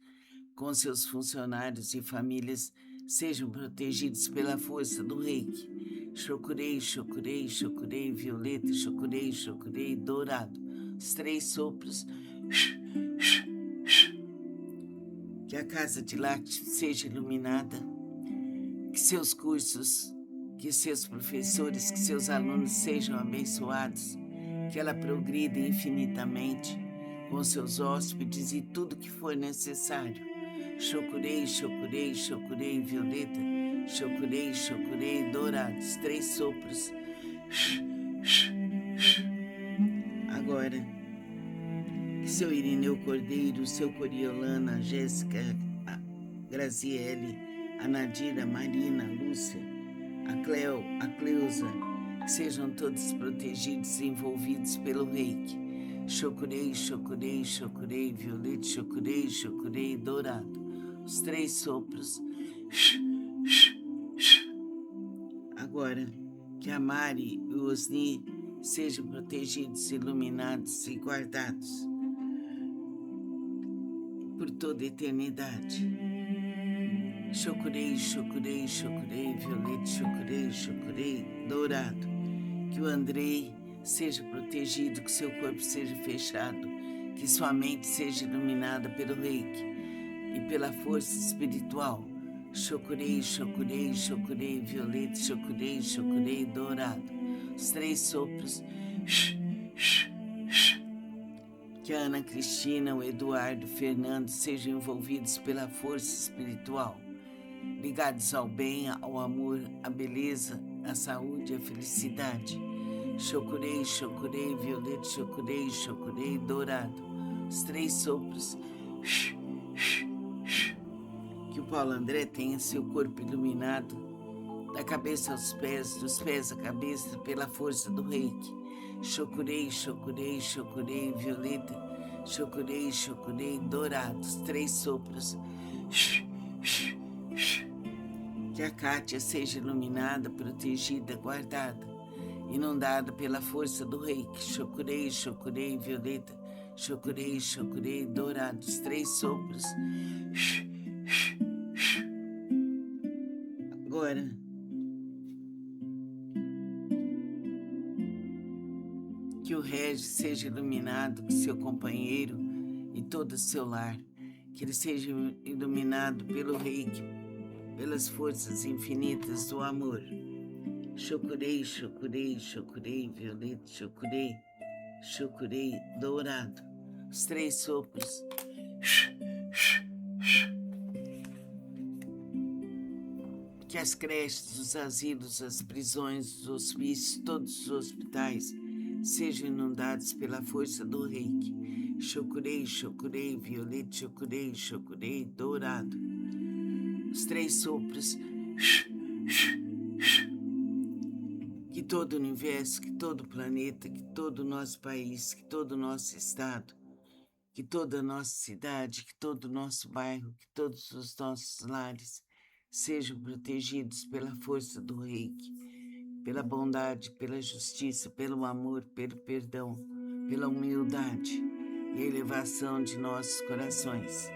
com seus funcionários e famílias, sejam protegidos pela força do reiki. Chokurei, chokurei, chokurei, violeta, chokurei, chokurei, dourado. Os 3 sopros. Que a casa de Lácteo seja iluminada. Que seus cursos, que seus professores, que seus alunos sejam abençoados. Que ela progrida infinitamente com seus hóspedes e tudo que for necessário. Chokurei, chokurei, chokurei, violeta, chokurei, chokurei, dourados. 3 sopros. Agora, que seu Irineu Cordeiro, seu Coriolana, a Jéssica, a Graziele, a Nadira, a Marina, a Lúcia, a Cleo, a Cleusa, que sejam todos protegidos e envolvidos pelo reiki. Chokurei, chokurei, chokurei, violeta, chokurei, chokurei, dourado. Os 3 sopros. Agora, que a Mari e o Osni sejam protegidos, iluminados e guardados por toda a eternidade. Chokurei, chokurei, chokurei, violeta, chokurei, chokurei, dourado. Que o Andrei seja protegido, que seu corpo seja fechado, que sua mente seja iluminada pelo reiki e pela força espiritual. Chokurei, chokurei, chokurei, violeta, chokurei, chokurei, dourado. Os 3 sopros. Que a Ana Cristina, o Eduardo, o Fernando sejam envolvidos pela força espiritual, ligados ao bem, ao amor, à beleza, à saúde, à felicidade. Chokurei, chokurei, violeta, chokurei, chokurei, dourado. Os 3 sopros. Que o Paulo André tenha seu corpo iluminado, da cabeça aos pés, dos pés à cabeça, pela força do reiki. Chokurei, chokurei, chokurei, violeta, chokurei, chokurei, dourado. Os 3 sopros. Que a Kátia seja iluminada, protegida, guardada, inundada pela força do reiki. Chokurei, chokurei, violeta, Chocurei, chocurei, dourados, 3 sopros. Agora, que o Regis seja iluminado, que seu companheiro e todo o seu lar, que ele seja iluminado pelo Reiki, pelas forças infinitas do amor. Chocurei, chocurei, chocurei, violeta, chocurei, chocurei, dourado. Os 3 sopros. Que as creches, os asilos, as prisões, os hospícios, todos os hospitais sejam inundados pela força do Reiki. Chocurei, chocurei, violeta, chocurei, chocurei, dourado. Os 3 sopros. Que todo o universo, que todo o planeta, que todo o nosso país, que todo o nosso estado, que toda a nossa cidade, que todo o nosso bairro, que todos os nossos lares sejam protegidos pela força do Reiki, pela bondade, pela justiça, pelo amor, pelo perdão, pela humildade e elevação de nossos corações.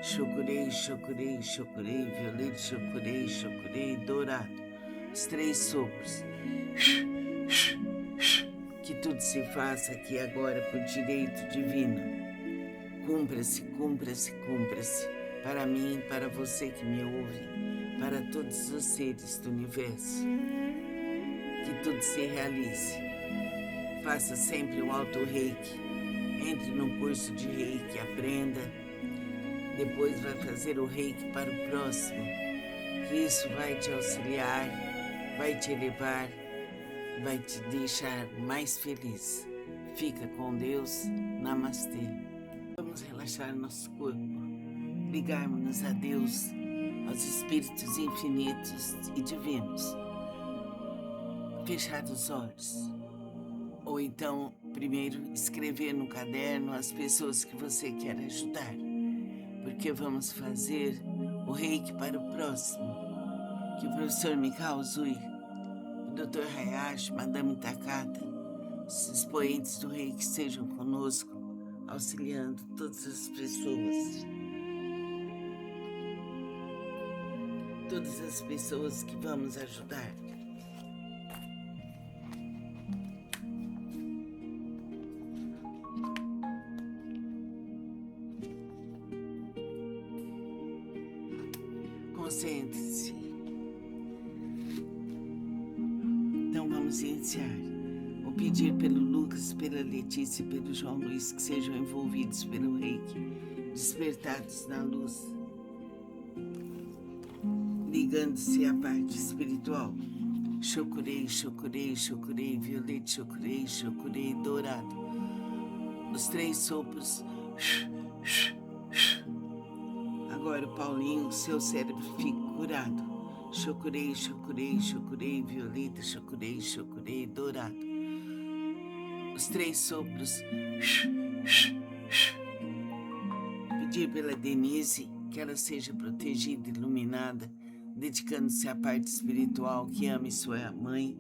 Chocurei, chocurei, chocurei, violeta, chocurei, chocurei, dourado. Os 3 sopros. Que tudo se faça aqui agora por direito divino. Cumpra-se, cumpra-se, cumpra-se. Para mim, para você que me ouve, para todos os seres do universo. Que tudo se realize. Faça sempre um auto-reiki. Entre num curso de reiki, aprenda. Depois vai fazer o reiki para o próximo. Que isso vai te auxiliar, vai te elevar, vai te deixar mais feliz. Fica com Deus. Namastê. Vamos relaxar nosso corpo, ligarmos-nos a Deus, aos espíritos infinitos e divinos. Fechar os olhos. Ou então, primeiro, escrever no caderno as pessoas que você quer ajudar. Porque vamos fazer o reiki para o próximo. Que o professor Mikao Usui, o Dr. Hayashi, Madame Takata, os expoentes do reiki sejam conosco, auxiliando todas as pessoas. Todas as pessoas que vamos ajudar. Concentre-se. Então vamos iniciar. Vou pedir pelo Lucas, pela Letícia e pelo João Luiz que sejam envolvidos pelo reiki, despertados na luz, ligando-se à parte espiritual. Chocurei, chocurei, chocurei, violeta, chocurei, chocurei, dourado. Os 3 sopros. Agora, Paulinho, seu cérebro fica curado. Chocurei, chocurei, chocurei, violeta, chocurei, chocurei, dourado. Os 3 sopros. Pedir pela Denise que ela seja protegida, iluminada, dedicando-se à parte espiritual, que ame sua mãe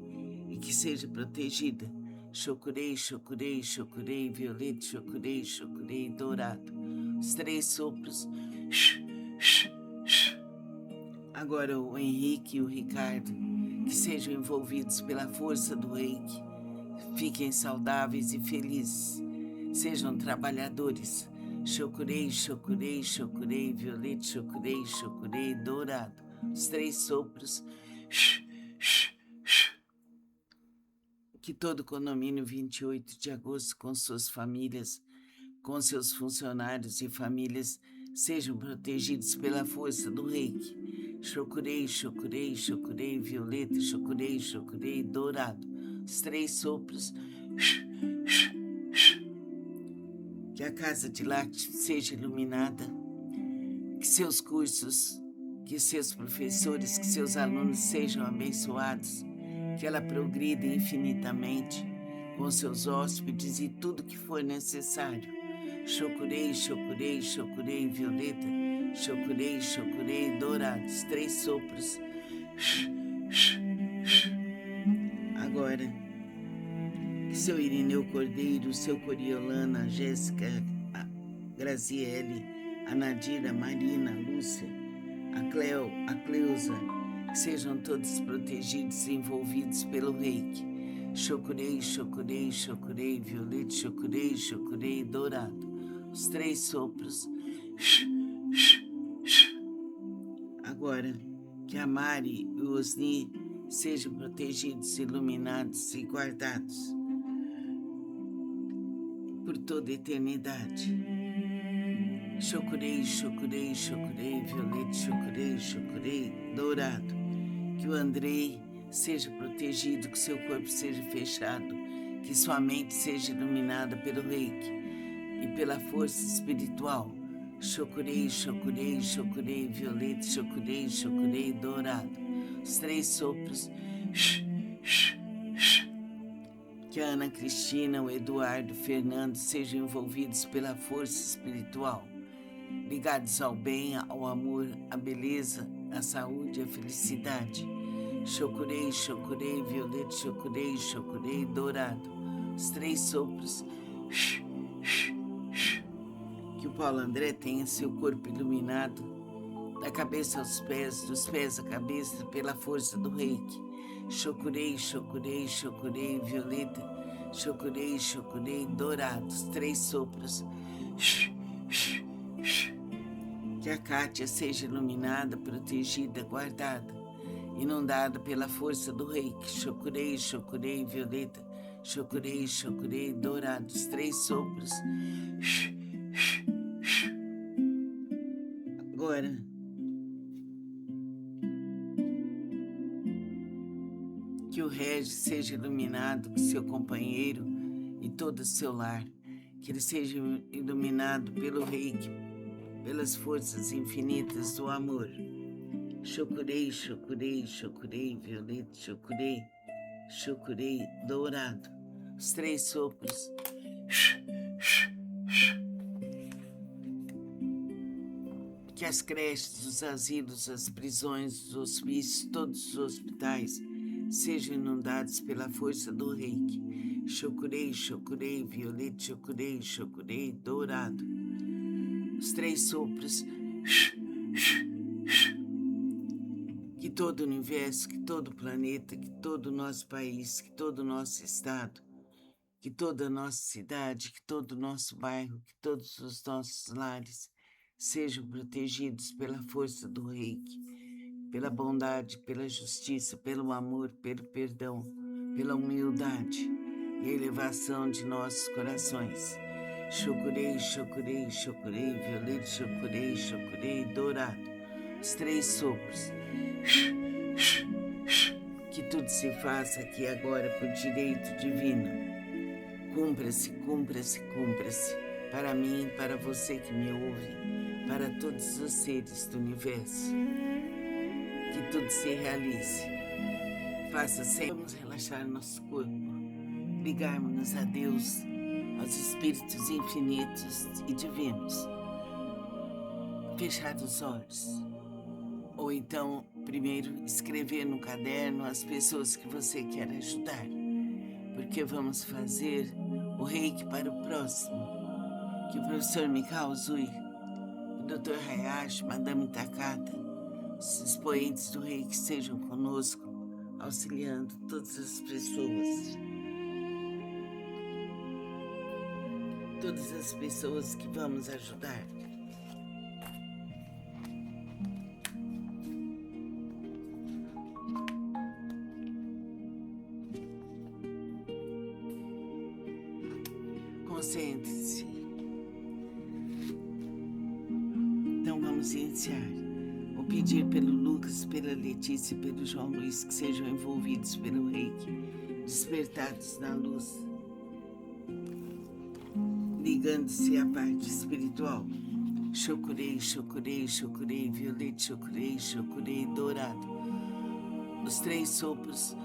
e que seja protegida. Chocurei, chocurei, chocurei, violeta, chocurei, chocurei, dourado. Os 3 sopros. Agora o Henrique e o Ricardo, que sejam envolvidos pela força do reiki, fiquem saudáveis e felizes, sejam trabalhadores. Chocurei, chocurei, chocurei, violeta, chocurei, chocurei, dourado. Os 3 sopros. Que todo o condomínio 28 de agosto, com suas famílias, com seus funcionários e famílias, sejam protegidos pela força do reiki. Chocurei, chocurei, chocurei, violeta, chocurei, chocurei, dourado. Os 3 sopros. Que a casa de Lácteo seja iluminada. Que seus cursos, que seus professores, que seus alunos sejam abençoados. Que ela progrida infinitamente com seus hóspedes e tudo que for necessário. Chocurei, chocurei, chocurei, violeta, chocurei, chocurei, dourados. 3 sopros. Agora, que seu Irineu Cordeiro, seu Coriolana, a Jéssica, a Graziele, a Nadira, a Marina, a Lúcia, a Cleo, a Cleusa, que sejam todos protegidos e envolvidos pelo reiki. Chocurei, chocurei, chocurei, violeta, chocurei, chocurei, dourado. Os 3 sopros. Agora, que a Mari e o Osni sejam protegidos, iluminados e guardados por toda a eternidade. Chocurei, chocurei, chocurei, violeta, chocurei, chocurei, dourado. Que o Andrei seja protegido, que seu corpo seja fechado, que sua mente seja iluminada pelo reiki e pela força espiritual. Chocurei, chocurei, chocurei, violeta, chocurei, chocurei, dourado. Os 3 sopros. Que a Ana Cristina, o Eduardo, o Fernando sejam envolvidos pela força espiritual, ligados ao bem, ao amor, à beleza, à saúde, à felicidade. Chocurei, chocurei, violeta, chocurei, chocurei, dourado. Os 3 sopros. Que o Paulo André tenha seu corpo iluminado, da cabeça aos pés, dos pés à cabeça, pela força do reiki. Chocurei, chocurei, chocurei, violeta, chocurei, chocurei, dourado. Os 3 sopros. Que a Kátia seja iluminada, protegida, guardada, inundada pela força do reiki. Chocurei, chocurei, violeta, chocurei, chocurei, dourado. Os 3 sopros. Agora, que o Regis seja iluminado, que seu companheiro e todo o seu lar, que ele seja iluminado pelo reiki, pelas forças infinitas do amor. Chocurei, chocurei, chocurei, violeta, chocurei, chocurei, dourado. Os 3 sopros. Que as creches, os asilos, as prisões, os hospícios, todos os hospitais sejam inundados pela força do reiki. Chocurei, chocurei, violeta, chocurei, chocurei, dourado. Os 3 sopros. Que todo o universo, que todo o planeta, que todo o nosso país, que todo o nosso estado, que toda a nossa cidade, que todo o nosso bairro, que todos os nossos lares sejam protegidos pela força do reiki, pela bondade, pela justiça, pelo amor, pelo perdão, pela humildade e elevação de nossos corações. Chocurei, chocurei, chocurei, violeta, chocurei, chocurei, dourado. Os 3 sopros. Que tudo se faça aqui agora por direito divino. Cumpra-se, cumpra-se, cumpra-se. Para mim, para você que me ouve, para todos os seres do universo. Que tudo se realize. Faça sempre. Vamos relaxar nosso corpo, ligarmos-nos a Deus, aos espíritos infinitos e divinos. Fechar os olhos. Ou então, primeiro, escrever no caderno as pessoas que você quer ajudar. Porque vamos fazer o reiki para o próximo. Que o professor Mikao Uzui, o Dr. Hayashi, Madame Takata, os expoentes do reiki sejam conosco, auxiliando todas as pessoas. Todas as pessoas que vamos ajudar. Concentre-se. Então vamos iniciar. Vou pedir pelo Lucas, pela Letícia e pelo João Luiz que sejam envolvidos pelo reiki, despertados na luz, ligando-se à parte espiritual. Chocurei, chocurei, chocurei, violeta, chocurei, chocurei, dourado. Os 3 sopros.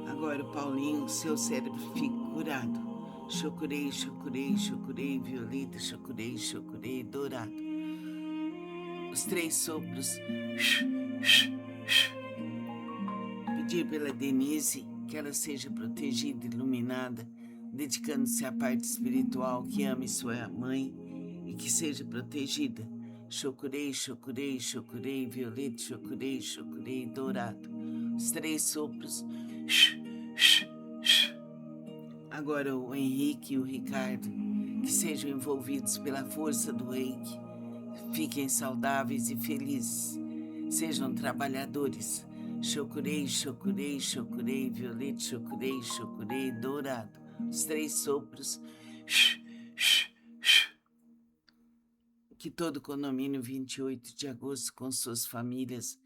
Agora, Paulinho, seu cérebro fica curado. Chocurei, chocurei, chocurei, violeta, chocurei, chocurei, dourado. Os 3 sopros. Pedir pela Denise que ela seja protegida, iluminada, dedicando-se à parte espiritual, que ame sua mãe e que seja protegida. Chocurei, chocurei, chocurei, violeta, chocurei, chocurei, dourado. Os 3 sopros. Agora o Henrique e o Ricardo, que sejam envolvidos pela força do reiki, fiquem saudáveis e felizes, sejam trabalhadores. Chocurei, chocurei, chocurei, violeta, chocurei, chocurei, dourado. Os 3 sopros. Que todo condomínio 28 de agosto, com suas famílias,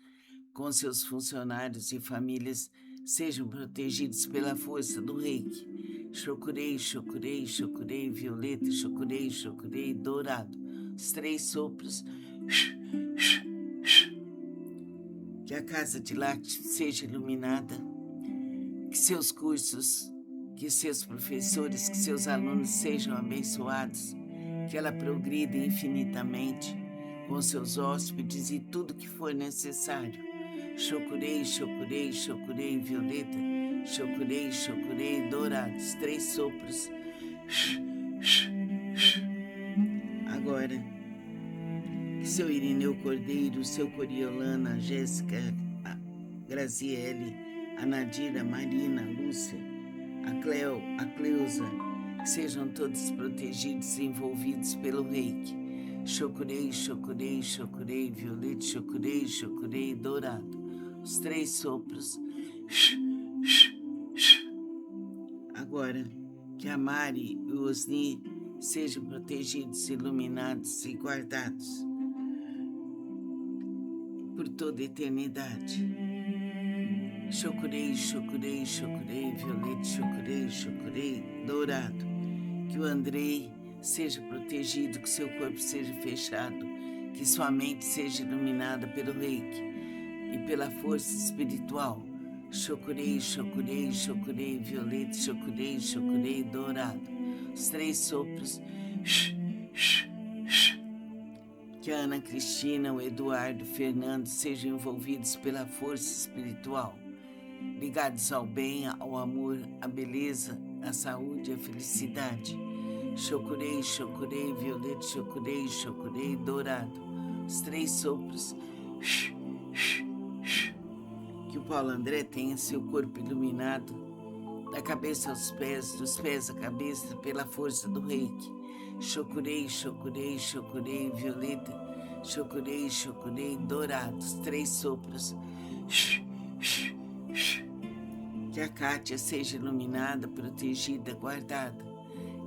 com seus funcionários e famílias, sejam protegidos pela força do reiki. Chocurei, chocurei, chocurei, violeta, chocurei, chocurei, dourado. Os 3 sopros. Que a casa de Lakshmi seja iluminada, que seus cursos, que seus professores, que seus alunos sejam abençoados, que ela progrida infinitamente com seus hóspedes e tudo que for necessário. Chocurei, chocurei, chocurei, violeta, chocurei, chocurei, dourados, 3 sopros. Agora, que seu Irineu Cordeiro, seu Coriolana, a Jéssica, a Graziele, a Nadira, a Marina, a Lúcia, a Cleo, a Cleusa, que sejam todos protegidos e envolvidos pelo reiki. Chocurei, chocurei, chocurei, violeta, chocurei, chocurei, dourado. Os 3 sopros. Agora, que a Mari e o Osni sejam protegidos, iluminados e guardados por toda a eternidade. Chocurei, chocurei, chocurei, violeta, chocurei, chocurei, dourado. Que o Andrei seja protegido, que seu corpo seja fechado, que sua mente seja iluminada pelo reiki e pela força espiritual. Chocurei, chocurei, chocurei, violeta, chocurei, chocurei, dourado. Os 3 sopros. Que a Ana Cristina, o Eduardo, o Fernando sejam envolvidos pela força espiritual, ligados ao bem, ao amor, à beleza, à saúde, à felicidade. Chocurei, chocurei, violeta, chocurei, chocurei, dourado. Os 3 sopros. Que o Paulo André tenha seu corpo iluminado, da cabeça aos pés, dos pés à cabeça, pela força do reiki. Chocurei, chocurei, chocurei, violeta, chocurei, chocurei, dourados, 3 sopros. Que a Kátia seja iluminada, protegida, guardada,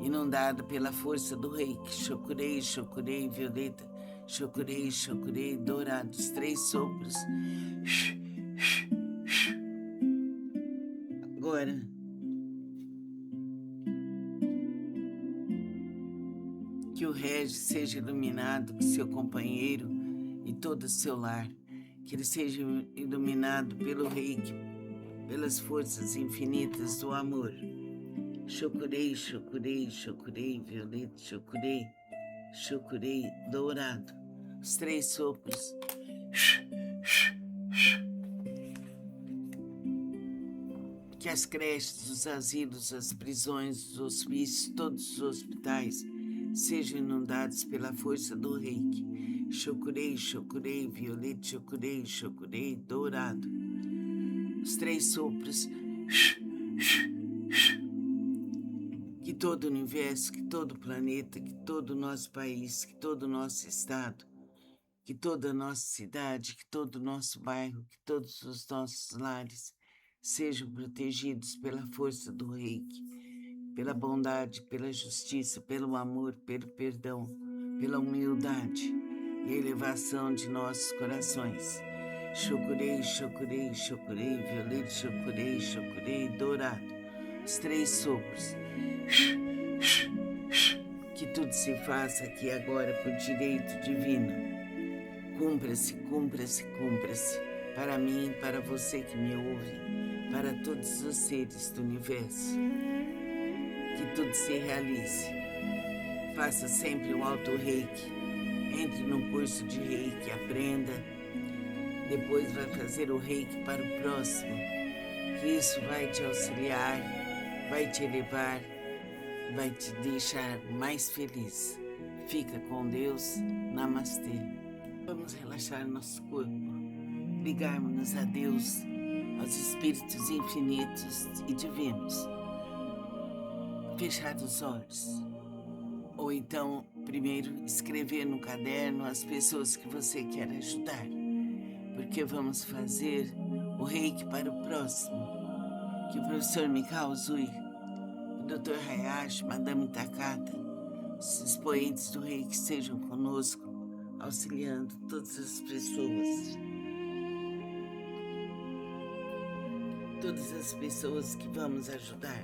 inundada pela força do reiki. Chocurei, chocurei, violeta, chocurei, chocurei, dourados, 3 sopros. Agora, que o Regis seja iluminado, que seu companheiro e todo o seu lar, que ele seja iluminado pelo reiki, pelas forças infinitas do amor. Chocurei, chocurei, chocurei, violeta, chocurei, chocurei, dourado. Os 3 sopros. Que as creches, os asilos, as prisões, os hospícios, todos os hospitais sejam inundados pela força do reiki. Chocurei, chocurei, violeta, chocurei, chocurei, dourado. Os 3 sopros. Que todo o universo, que todo o planeta, que todo o nosso país, que todo o nosso estado, que toda a nossa cidade, que todo o nosso bairro, que todos os nossos lares sejam protegidos pela força do reiki, pela bondade, pela justiça, pelo amor, pelo perdão, pela humildade e elevação de nossos corações. Chocurei, chocurei, chocurei, violeta, chocurei, chocurei, dourado. Os 3 sopros. Que tudo se faça aqui agora por direito divino. Cumpra-se, cumpra-se, cumpra-se. Para mim, para você que me ouve, para todos os seres do universo. Que tudo se realize. Faça sempre um auto-reiki. Entre num curso de reiki, aprenda. Depois vai fazer o reiki para o próximo. que isso vai te auxiliar, vai te elevar, vai te deixar mais feliz. Fica com Deus. Namastê. Vamos relaxar nosso corpo, ligarmos-nos a Deus, aos espíritos infinitos e divinos. Fechar os olhos. Ou então, primeiro, escrever no caderno as pessoas que você quer ajudar. Porque vamos fazer o reiki para o próximo. Que o professor Mikao Usui, o Dr. Hayashi, Madame Takata, os expoentes do reiki estejam conosco, auxiliando todas as pessoas. Todas as pessoas que vamos ajudar.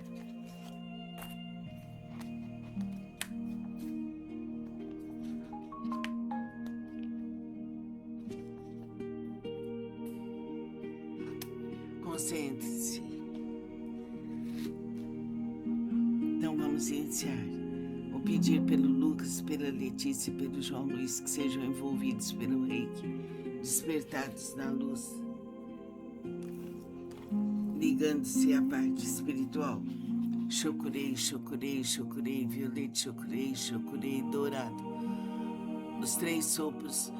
Concentre-se. Então vamos iniciar. Vou pedir pelo Lucas, pela Letícia e pelo João Luiz que sejam envolvidos pelo reiki, despertados na luz, ligando-se à parte espiritual. Chokurei, chokurei, chokurei, violete, chokurei, chokurei, dourado. Os 3 sopros.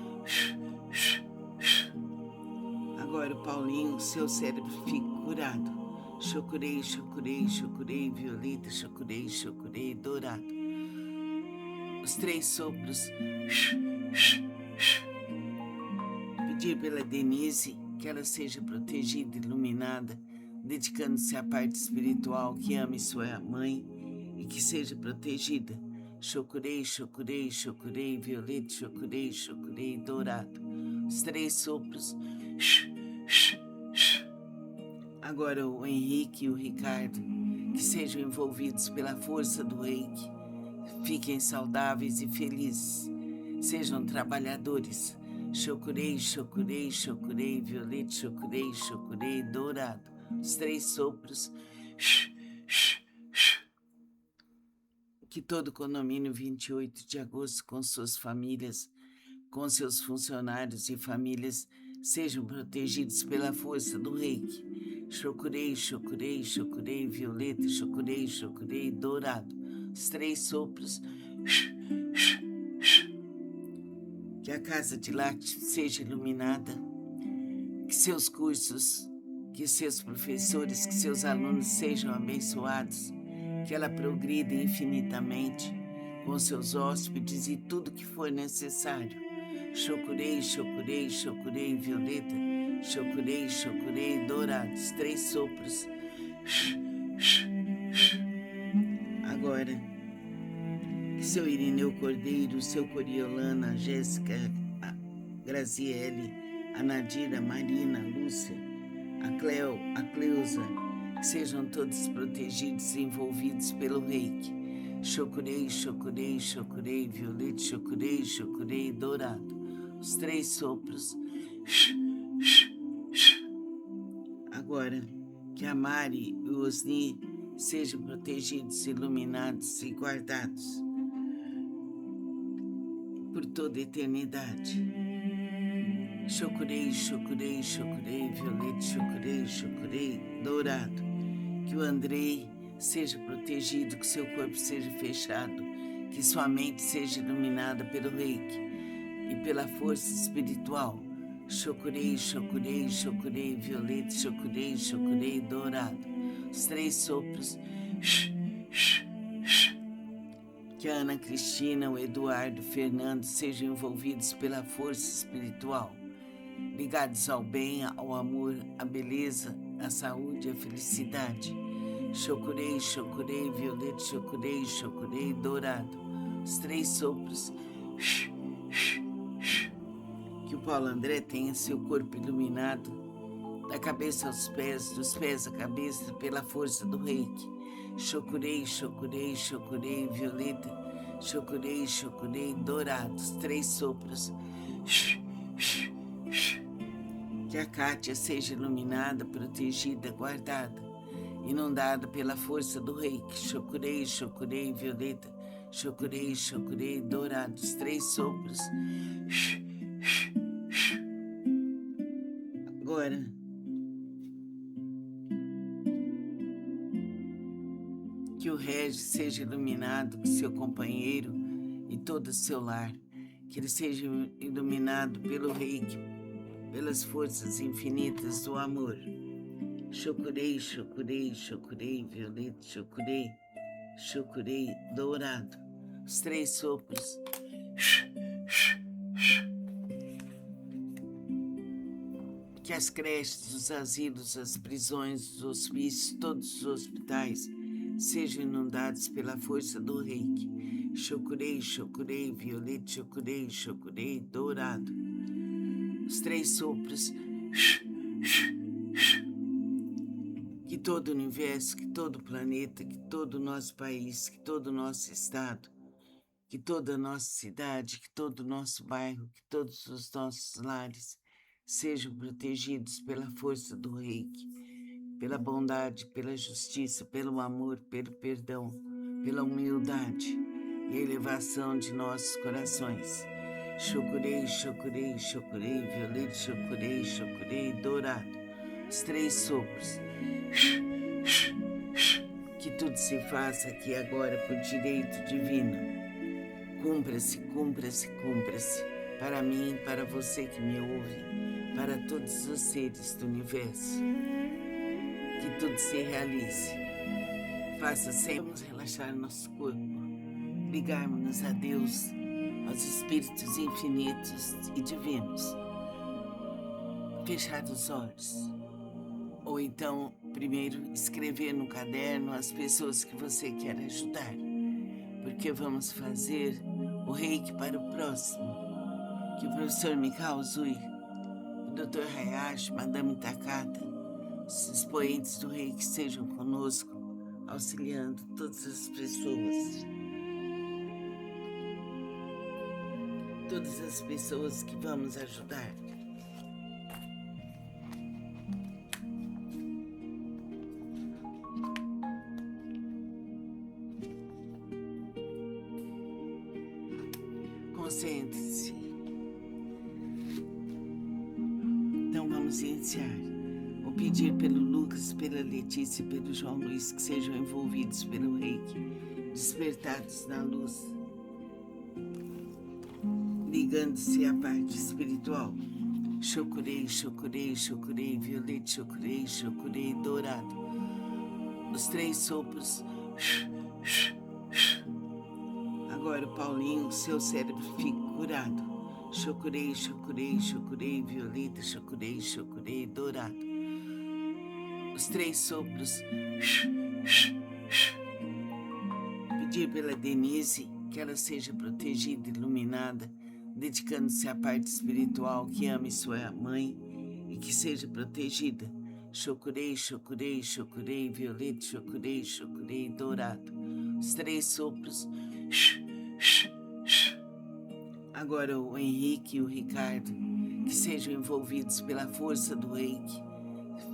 Agora, Paulinho, seu cérebro fica curado. Chokurei, chokurei, chokurei, violeta, chokurei, chokurei, dourado. Os 3 sopros. Pedir pela Denise que ela seja protegida, iluminada, dedicando-se à parte espiritual, que ame sua mãe e que seja protegida. Chokurei, chokurei, chokurei, violeta, chokurei, chokurei, dourado. Os 3 sopros. Agora o Henrique e o Ricardo, que sejam envolvidos pela força do reiki, fiquem saudáveis e felizes, sejam trabalhadores. Chokurei, chokurei, chokurei, violeta, chokurei, chokurei, dourado. Os 3 sopros. Que todo condomínio 28 de agosto, com suas famílias, com seus funcionários e famílias, sejam protegidos pela força do reiki. Chokurei, chokurei, chokurei, violeta, chokurei, chokurei, dourado. Os 3 sopros. Que a casa de Lácteo seja iluminada, que seus cursos, que seus professores, que seus alunos sejam abençoados, que ela progrida infinitamente com seus hóspedes e tudo que for necessário. Chokurei, chokurei, chokurei, violeta, chokurei, chokurei, dourados. 3 sopros. Agora, que seu Irineu Cordeiro, seu Coriolana, a Jéssica, a Graziele, a Nadira, a Marina, a Lúcia, a Cleo, a Cleusa, que sejam todos protegidos e envolvidos pelo reiki. Chokurei, chokurei, chokurei, violeta, chokurei, chokurei, dourado. Os 3 sopros. Agora, que a Mari e o Osni sejam protegidos, iluminados e guardados por toda a eternidade. Chokurei, chokurei, chokurei, violeta, chokurei, chokurei, dourado. Que o Andrei seja protegido, que seu corpo seja fechado, que sua mente seja iluminada pelo reiki e pela força espiritual. Chokurei, chokurei, chokurei, violeta, chokurei, chokurei, dourado. Os 3 sopros. Que a Ana Cristina, o Eduardo, o Fernando sejam envolvidos pela força espiritual, ligados ao bem, ao amor, à beleza, à saúde, à felicidade. Chokurei, chokurei, violeta, chokurei, chokurei, dourado. Os 3 sopros. Que o Paulo André tenha seu corpo iluminado, da cabeça aos pés, dos pés à cabeça, pela força do reiki. Chokurei, chokurei, chokurei, violeta, chokurei, chokurei, dourado. Os 3 sopros. Que a Kátia seja iluminada, protegida, guardada, inundada pela força do reiki. Chokurei, chokurei, violeta, chokurei, chokurei, dourado. Os 3 sopros. Agora, Que o Regis seja iluminado, que seu companheiro e todo o seu lar, que ele seja iluminado pelo Reiki, pelas forças infinitas do amor. Chocurei, chocurei, chocurei, violeta, chocurei, chocurei, dourado. Os 3 sopros. Que as creches, os asilos, as prisões, os hospícios, todos os hospitais sejam inundados pela força do Reiki. Chocurei, chocurei, violeta, chocurei, chocurei, dourado. Os 3 sopros. Que todo o universo, que todo o planeta, que todo o nosso país, que todo o nosso estado, que toda a nossa cidade, que todo o nosso bairro, que todos os nossos lares sejam protegidos pela força do Reiki, pela bondade, pela justiça, pelo amor, pelo perdão, pela humildade e elevação de nossos corações. Chocurei, chocurei, chocurei, violeta, chocurei, chocurei, dourado. Os 3 sopros. Que tudo se faça aqui agora por direito divino. Cumpra-se, cumpra-se, cumpra-se. Para mim, para você que me ouve, para todos os seres do universo. Que tudo se realize. Faça sempre relaxar nosso corpo, ligarmos-nos a Deus, aos espíritos infinitos e divinos. Fechar os olhos. Ou então, primeiro, escrever no caderno as pessoas que você quer ajudar. Porque vamos fazer o Reiki para o próximo. Que o professor Mikao Usui, o Dr. Hayashi, Madame Takata, os expoentes do Reiki estejam conosco, auxiliando todas as pessoas. Todas as pessoas que vamos ajudar. Concentre-se. Então vamos iniciar. Vou pedir pelo Lucas, pela Letícia e pelo João Luiz que sejam envolvidos pelo Reiki, despertados na luz, ligando-se à parte espiritual. Chocurei, chocurei, chocurei, violeta, chocurei, chocurei, dourado. Os 3 sopros. Agora, Paulinho, seu cérebro fica curado. Chocurei, chocurei, chocurei, violeta, chocurei, chocurei, dourado. Os 3 sopros. Pedir pela Denise que ela seja protegida, iluminada, dedicando-se à parte espiritual, que ame sua mãe e que seja protegida. Chocurei, chocurei, chocurei, violeta, chocurei, chocurei, dourado. Os 3 sopros. Agora o Henrique e o Ricardo, que sejam envolvidos pela força do Reiki,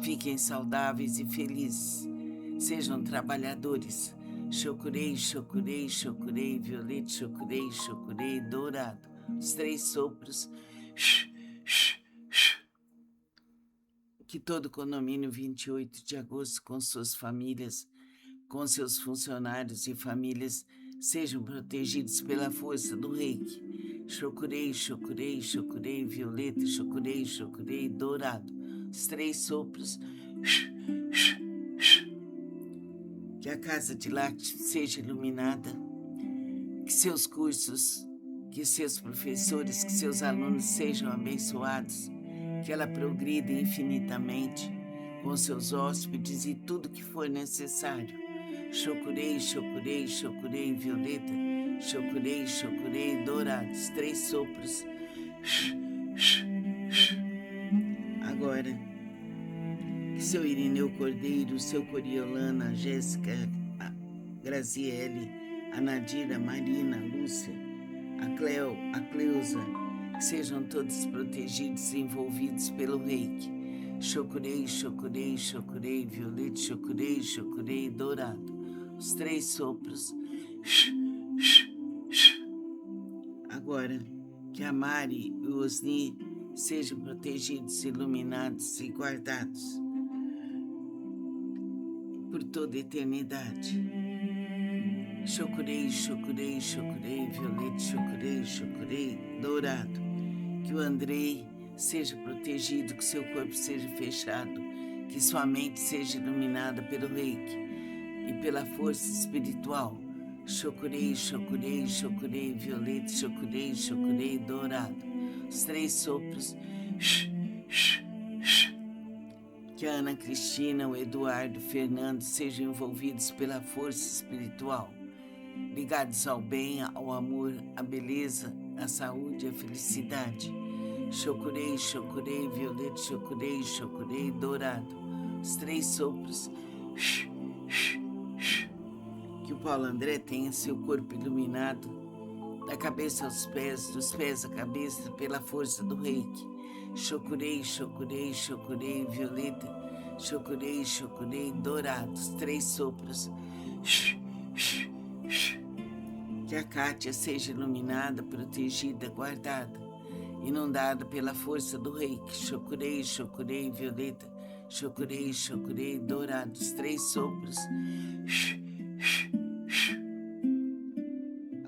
fiquem saudáveis e felizes, sejam trabalhadores. Chocurei, chocurei, chocurei, violeta, chocurei, chocurei, dourado. Os 3 sopros. Que todo o condomínio 28 de agosto, com suas famílias, com seus funcionários e famílias, sejam protegidos pela força do Reiki. Chocurei, chocurei, chocurei, violeta, chocurei, chocurei, dourado. Os 3 sopros. Que a casa de Lácteo seja iluminada, que seus cursos, que seus professores, que seus alunos sejam abençoados, que ela progrida infinitamente com seus hóspedes e tudo que for necessário. Chocurei, chocurei, chocurei, violeta, chocurei, chocurei, dourados. 3 sopros. Agora, que seu Irineu Cordeiro, seu Coriolana, a Jéssica, a Graziele, a Nadira, a Marina, a Lúcia, a Cleo, a Cleusa, que sejam todos protegidos e envolvidos pelo Reiki. Chocurei, chocurei, chocurei, violeta, chocurei, chocurei, dourado. Os 3 sopros. Agora, que a Mari e o Osni sejam protegidos, iluminados e guardados por toda a eternidade. Chocurei, chocurei, chocurei, violeta, chocurei, chocurei, dourado. Que o Andrei seja protegido, que seu corpo seja fechado, que sua mente seja iluminada pelo reiki e pela força espiritual. Chocurei, chocurei, chocurei, violeta, chocurei, chocurei, dourado. Os 3 sopros. Que a Ana Cristina, o Eduardo, o Fernando sejam envolvidos pela força espiritual, ligados ao bem, ao amor, à beleza, à saúde, à felicidade. Chocurei, chocurei, violeta, chocurei, chocurei, dourado. Os 3 sopros. Que o Paulo André tenha seu corpo iluminado, da cabeça aos pés, dos pés à cabeça, pela força do reiki. Chocurei, chocurei, chocurei, violeta, chocurei, chocurei, dourado. Os 3 sopros. Que a Kátia seja iluminada, protegida, guardada, inundada pela força do reiki. Chocurei, chocurei, violeta, chocurei, chocurei, dourado. Os 3 sopros.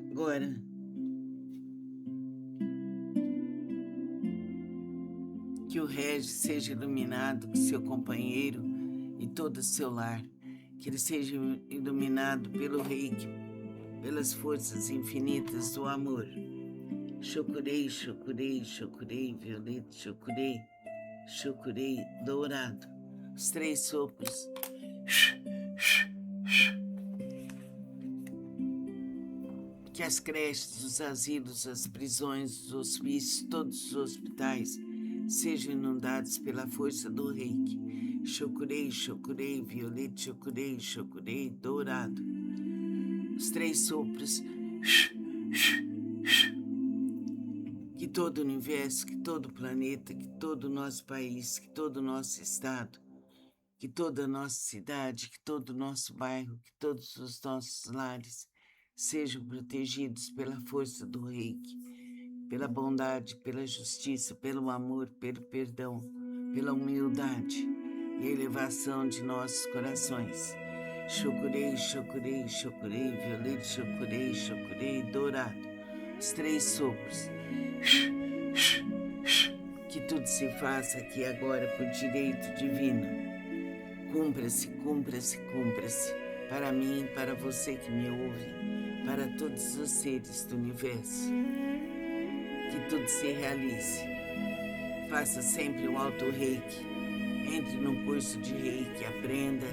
Agora, que o Regis seja iluminado, que seu companheiro e todo o seu lar, que ele seja iluminado pelo reiki, pelas forças infinitas do amor. Chocurei, chocurei, chocurei, violeta, chocurei, chocurei, dourado. Os 3 sopros. Que as creches, os asilos, as prisões, os hospícios, todos os hospitais sejam inundados pela força do reiki. Chocurei, chocurei, violeta, chocurei, chocurei, dourado. Os 3 sopros. Que todo o universo, que todo o planeta, que todo o nosso país, que todo o nosso estado, que toda a nossa cidade, que todo o nosso bairro, que todos os nossos lares sejam protegidos pela força do reiki, pela bondade, pela justiça, pelo amor, pelo perdão, pela humildade e elevação de nossos corações. Chocurei, chocurei, chocurei, violeta, chocurei, chocurei, dourado. Os 3 sopros. Que tudo se faça aqui agora por direito divino. Cumpra-se, cumpra-se, cumpra-se. Para mim, para você que me ouve, para todos os seres do universo. Que tudo se realize. Faça sempre um auto-reiki. Entre num curso de reiki, aprenda.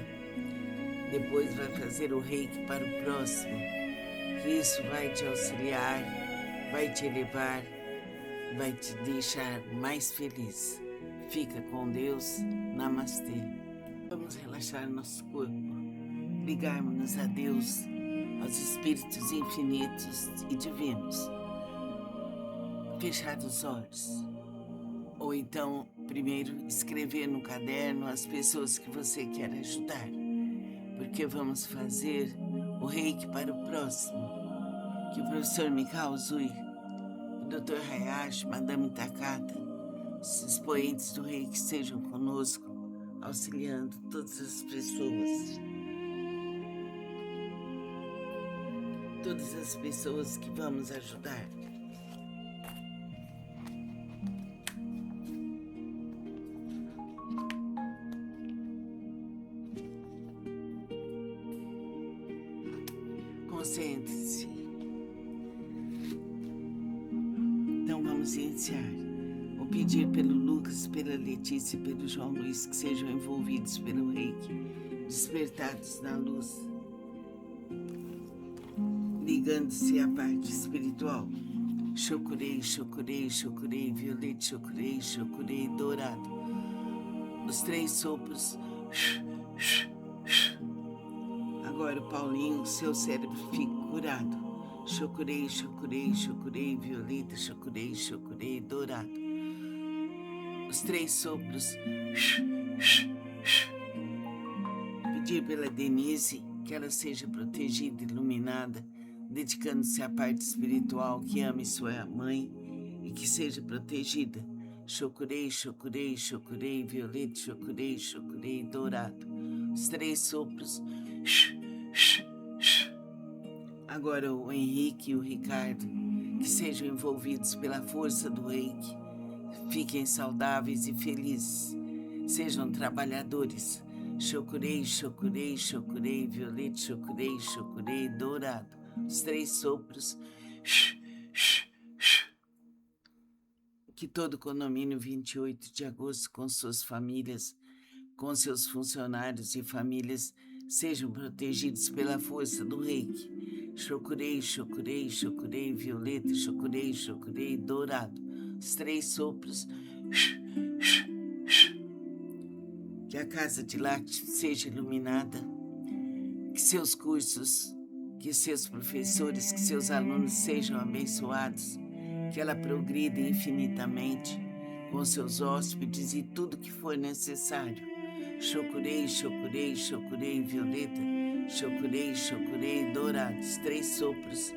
Depois vai fazer o reiki para o próximo. Que isso vai te auxiliar, vai te elevar, vai te deixar mais feliz. Fica com Deus. Namastê. Vamos relaxar nosso corpo, ligarmos-nos a Deus, aos espíritos infinitos e divinos. Fechar os olhos. Ou então, primeiro, escrever no caderno as pessoas que você quer ajudar. Porque vamos fazer o reiki para o próximo. Que o professor Mikao Uzui, o Dr. Hayashi, Madame Takata, os expoentes do reiki sejam conosco, auxiliando todas as pessoas. Todas as pessoas que vamos ajudar. Concentre-se. Então vamos iniciar. Vou pedir pelo Lucas, pela Letícia e pelo João Luiz que sejam envolvidos pelo reiki, despertados na luz, ligando-se à parte espiritual. Chocurei, chocurei, chocurei, violeta, chocurei, chocurei, dourado. Os 3 sopros. Agora, Paulinho, seu cérebro fica curado. Chocurei, chocurei, chocurei, violeta, chocurei, chocurei, dourado. Os 3 sopros. Pedir pela Denise que ela seja protegida, iluminada, dedicando-se à parte espiritual, que ame sua mãe e que seja protegida. Chocurei, chocurei, chocurei, violeta, chocurei, chocurei, dourado. Os 3 sopros. Agora o Henrique e o Ricardo, que sejam envolvidos pela força do reiki, fiquem saudáveis e felizes, sejam trabalhadores. Chokurei, chokurei, chokurei, violeta, chokurei, chokurei, dourado. Os 3 sopros. Que todo condomínio 28 de agosto, com suas famílias, com seus funcionários e famílias, sejam protegidos pela força do reiki. Chokurei, chokurei, chokurei, violeta, chokurei, chokurei, dourado. Os 3 sopros. Que a casa de Lakshmi seja iluminada, que seus cursos, que seus professores, que seus alunos sejam abençoados, que ela progrida infinitamente com seus hóspedes e tudo que for necessário. Chokurei, chokurei, chokurei, violeta, chokurei, chokurei, dourados, 3 sopros.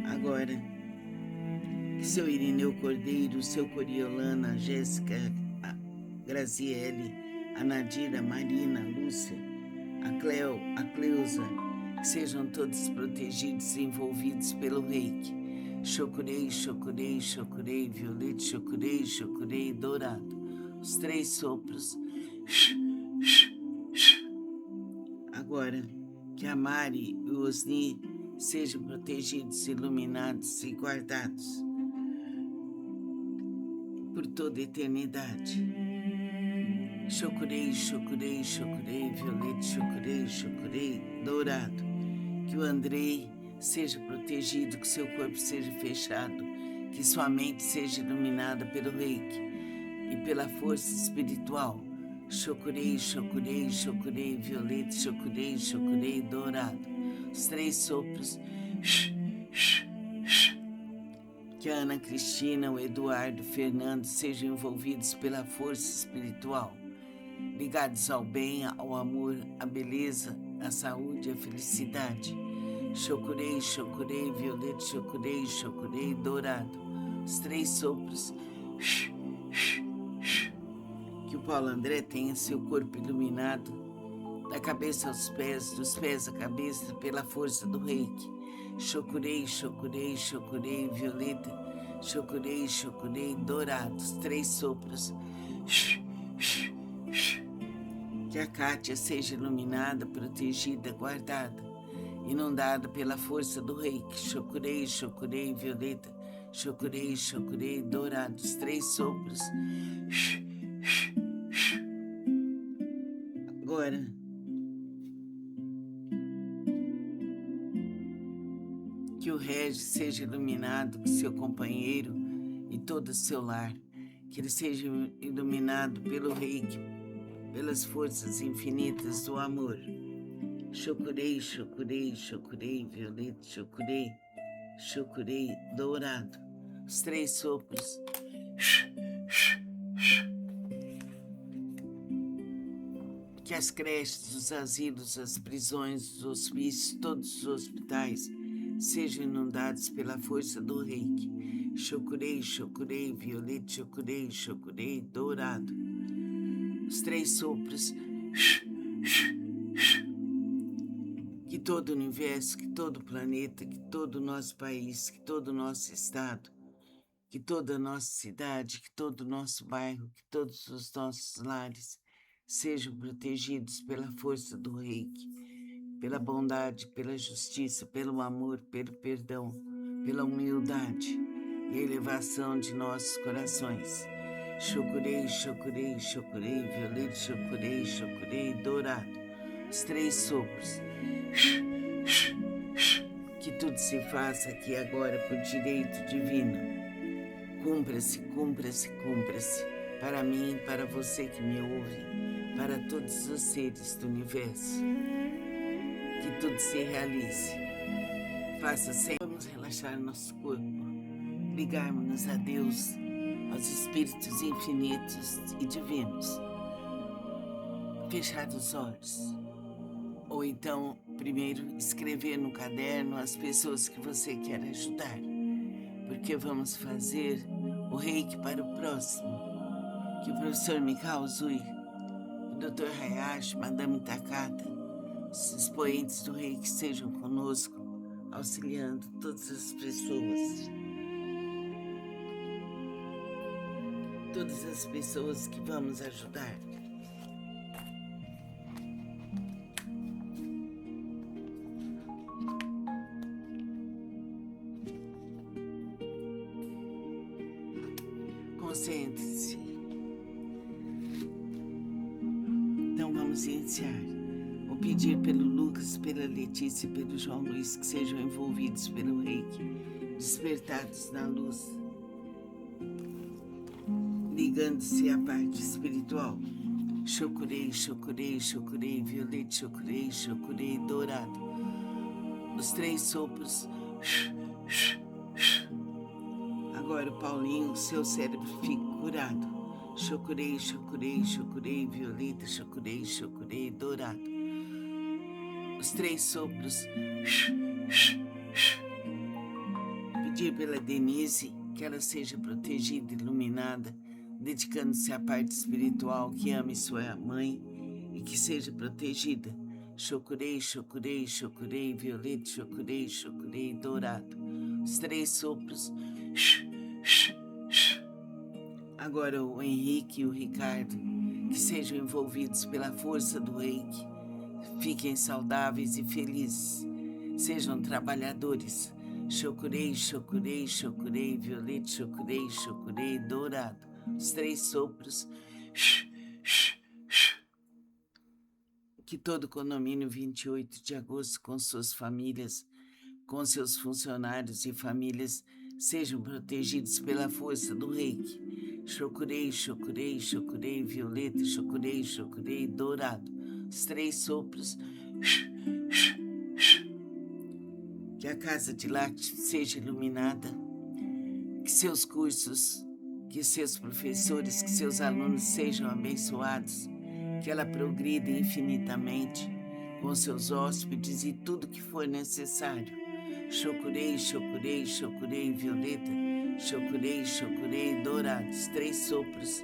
Agora, que seu Irineu Cordeiro, seu Coriolana, a Jéssica, a Graziele, a Nadira, a Marina, a Lúcia, a Cleo, a Cleusa, que sejam todos protegidos e envolvidos pelo reiki. Chokurei, chokurei, chokurei, violeta, chokurei, chokurei, dourado. Os 3 sopros. Agora, que a Mari e o Osni sejam protegidos, iluminados e guardados por toda a eternidade. Chokurei, chokurei, chokurei, violeta, chokurei, chokurei, dourado. Que o Andrei seja protegido, que seu corpo seja fechado, que sua mente seja iluminada pelo reiki e pela força espiritual. Chokurei, chokurei, chokurei, violeta, chokurei, chokurei, dourado. Os 3 sopros. Que a Ana Cristina, o Eduardo, o Fernando sejam envolvidos pela força espiritual, ligados ao bem, ao amor, à beleza, à saúde, à felicidade. Chokurei, chokurei, violeta, chokurei, chokurei, dourado. Os 3 sopros. Que o Paulo André tenha seu corpo iluminado, da cabeça aos pés, dos pés à cabeça, pela força do reiki. Chokurei, chokurei, chokurei, violeta, chokurei, chokurei, dourado. Os 3 sopros. Que a Kátia seja iluminada, protegida, guardada, inundada pela força do reiki. Chokurei, chokurei, violeta, chokurei, chokurei, dourado. Os 3 sopros. Agora, que o Regis seja iluminado, que seu companheiro e todo o seu lar, que ele seja iluminado pelo reiki, pelas forças infinitas do amor. Chokurei, chokurei, chokurei, violeta, chokurei, chokurei, dourado. Os 3 sopros. Que as creches, os asilos, as prisões, os hospícios, todos os hospitais sejam inundados pela força do reiki. Chokurei, chokurei, violeta, chokurei, chokurei, dourado. Os 3 sopros. Que todo o universo, que todo o planeta, que todo o nosso país, que todo o nosso estado, que toda a nossa cidade, que todo o nosso bairro, que todos os nossos lares sejam protegidos pela força do reiki, pela bondade, pela justiça, pelo amor, pelo perdão, pela humildade e elevação de nossos corações. Chokurei, chokurei, chokurei, violeta, chokurei, chokurei, dourado. Os 3 sopros. Que tudo se faça aqui agora por direito divino. Cumpra-se, cumpra-se, cumpra-se. Para mim, para você que me ouve, para todos os seres do universo. Que tudo se realize. Faça sempre. Vamos relaxar nosso corpo, ligarmos-nos a Deus, aos espíritos infinitos e divinos. Fechar os olhos. Ou então, primeiro, escrever no caderno as pessoas que você quer ajudar. Porque vamos fazer o reiki para o próximo. Que o professor Mikao Zui, o Dr. Hayashi, Madame Takata, Os expoentes do Rei que estejam conosco, auxiliando todas as pessoas. Todas as pessoas que vamos ajudar. Concentre-se. Então vamos iniciar. Vou pedir pelo Lucas, pela Letícia e pelo João Luiz que sejam envolvidos pelo Reiki, despertados na luz, ligando-se à parte espiritual. Chokurei, chokurei, chokurei, violete, chokurei, chokurei, dourado. Os 3 sopros. Agora, Paulinho, seu cérebro fica curado. Chokurei, chokurei, chokurei, violeta, chokurei, chokurei, dourado. Os 3 sopros. Pedir pela Denise que ela seja protegida, iluminada, dedicando-se à parte espiritual, que ame sua mãe e que seja protegida. Chokurei, chokurei, chokurei, violeta, chokurei, chokurei, dourado. Os 3 sopros. Agora o Henrique e o Ricardo, que sejam envolvidos pela força do Reiki, fiquem saudáveis e felizes, sejam trabalhadores. Chokurei, chokurei, chokurei, violeta, chokurei, chokurei, dourado. Os 3 sopros. Que todo condomínio 28 de agosto, com suas famílias, com seus funcionários e famílias, sejam protegidos pela força do Reiki. Chokurei, chokurei, chokurei, violeta, chokurei, chokurei, dourado. Os 3 sopros. Que a casa de lácteos seja iluminada, que seus cursos, que seus professores, que seus alunos sejam abençoados, que ela progrida infinitamente com seus hóspedes e tudo que for necessário. Chokurei, chokurei, chokurei, violeta, chokurei, chokurei, dourados. 3 sopros.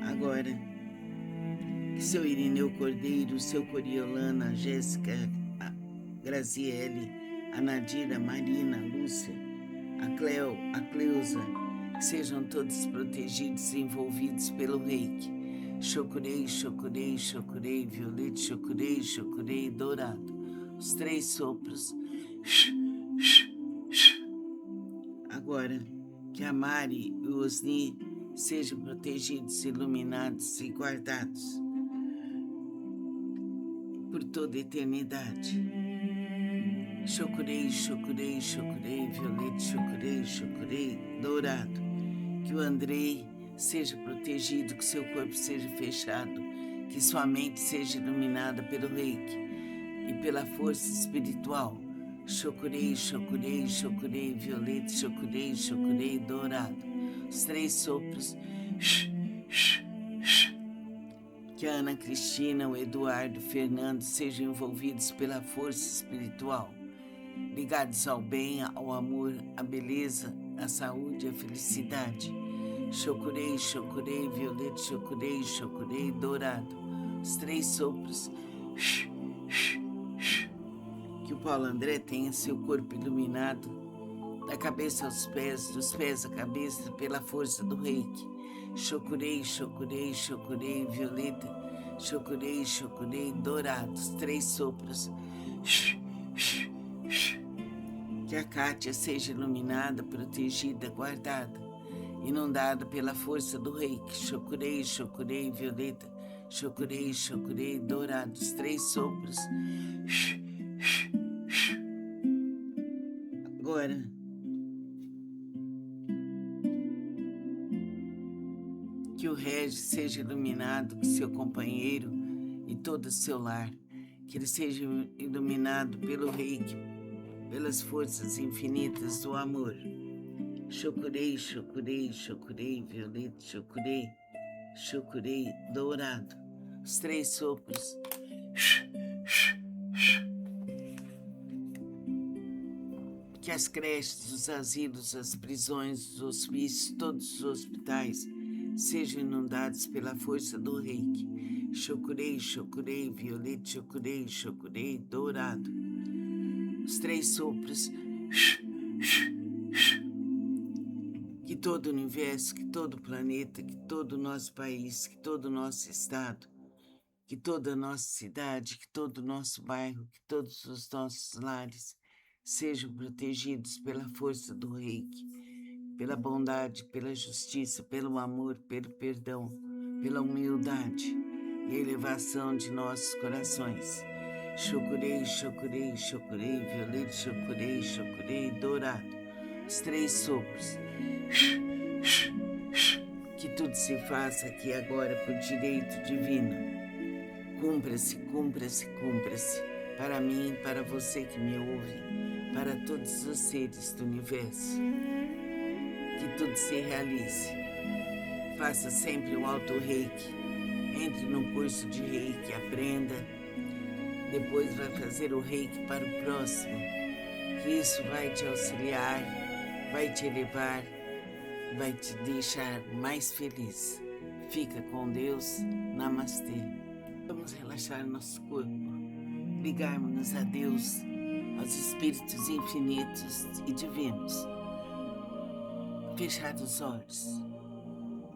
Agora, que seu Irineu Cordeiro, seu Coriolana, a Jéssica, a Graziele, a Nadira, a Marina, a Lúcia, a Cleo, a Cleusa, que sejam todos protegidos e envolvidos pelo Reiki. Chokurei, chokurei, chokurei, violeta, chokurei, chokurei, dourado. Os 3 sopros. Agora, que a Mari e o Osni sejam protegidos, iluminados e guardados por toda a eternidade. Chokurei, chokurei, chokurei, violeta, chokurei, chokurei, dourado. Que o Andrei seja protegido, que seu corpo seja fechado, que sua mente seja iluminada pelo Reiki e pela força espiritual. Chokurei, chokurei, chokurei, violeta, chokurei, chokurei, dourado. Os 3 sopros. Que a Ana Cristina, o Eduardo, o Fernando sejam envolvidos pela força espiritual, ligados ao bem, ao amor, à beleza, à saúde, à felicidade. Chokurei, chokurei, violeta, chokurei, chokurei, dourado. Os 3 sopros. Que o Paulo André tenha seu corpo iluminado, da cabeça aos pés, dos pés à cabeça, pela força do Reiki. Chokurei, chokurei, chokurei, violeta, chokurei, chokurei, dourados. 3 sopros. Que a Kátia seja iluminada, protegida, guardada, inundada pela força do Reiki. Chokurei, chokurei, violeta, chokurei, chokurei, dourados. 3 sopros. Agora, que o Regis seja iluminado, que seu companheiro e todo o seu lar, que ele seja iluminado pelo Reiki, pelas forças infinitas do amor. Chokurei, chokurei, chokurei, violeta, chokurei, chokurei, dourado. Os 3 sopros. Que as creches, os asilos, as prisões, os hospícios, todos os hospitais sejam inundados pela força do reiki. Chokurei, chokurei, violeta, chokurei, chokurei, dourado. Os 3 sopros. Que todo o universo, que todo o planeta, que todo o nosso país, que todo o nosso estado, que toda a nossa cidade, que todo o nosso bairro, que todos os nossos lares sejam protegidos pela força do reiki, pela bondade, pela justiça, pelo amor, pelo perdão, pela humildade e elevação de nossos corações. Chokurei, chokurei, chokurei, violeta, chokurei, chokurei, dourado. Os 3 sopros. Que tudo se faça aqui agora por direito divino. Cumpra-se, cumpra-se, cumpra-se, para mim, para você que me ouve, para todos os seres do universo. Que tudo se realize. Faça sempre um auto-reiki. Entre num curso de reiki, aprenda. Depois vai fazer o reiki para o próximo. Que isso vai te auxiliar, vai te elevar, vai te deixar mais feliz. Fica com Deus. Namastê. Vamos relaxar nosso corpo, ligarmos-nos a Deus, aos espíritos infinitos e divinos. Fechar os olhos.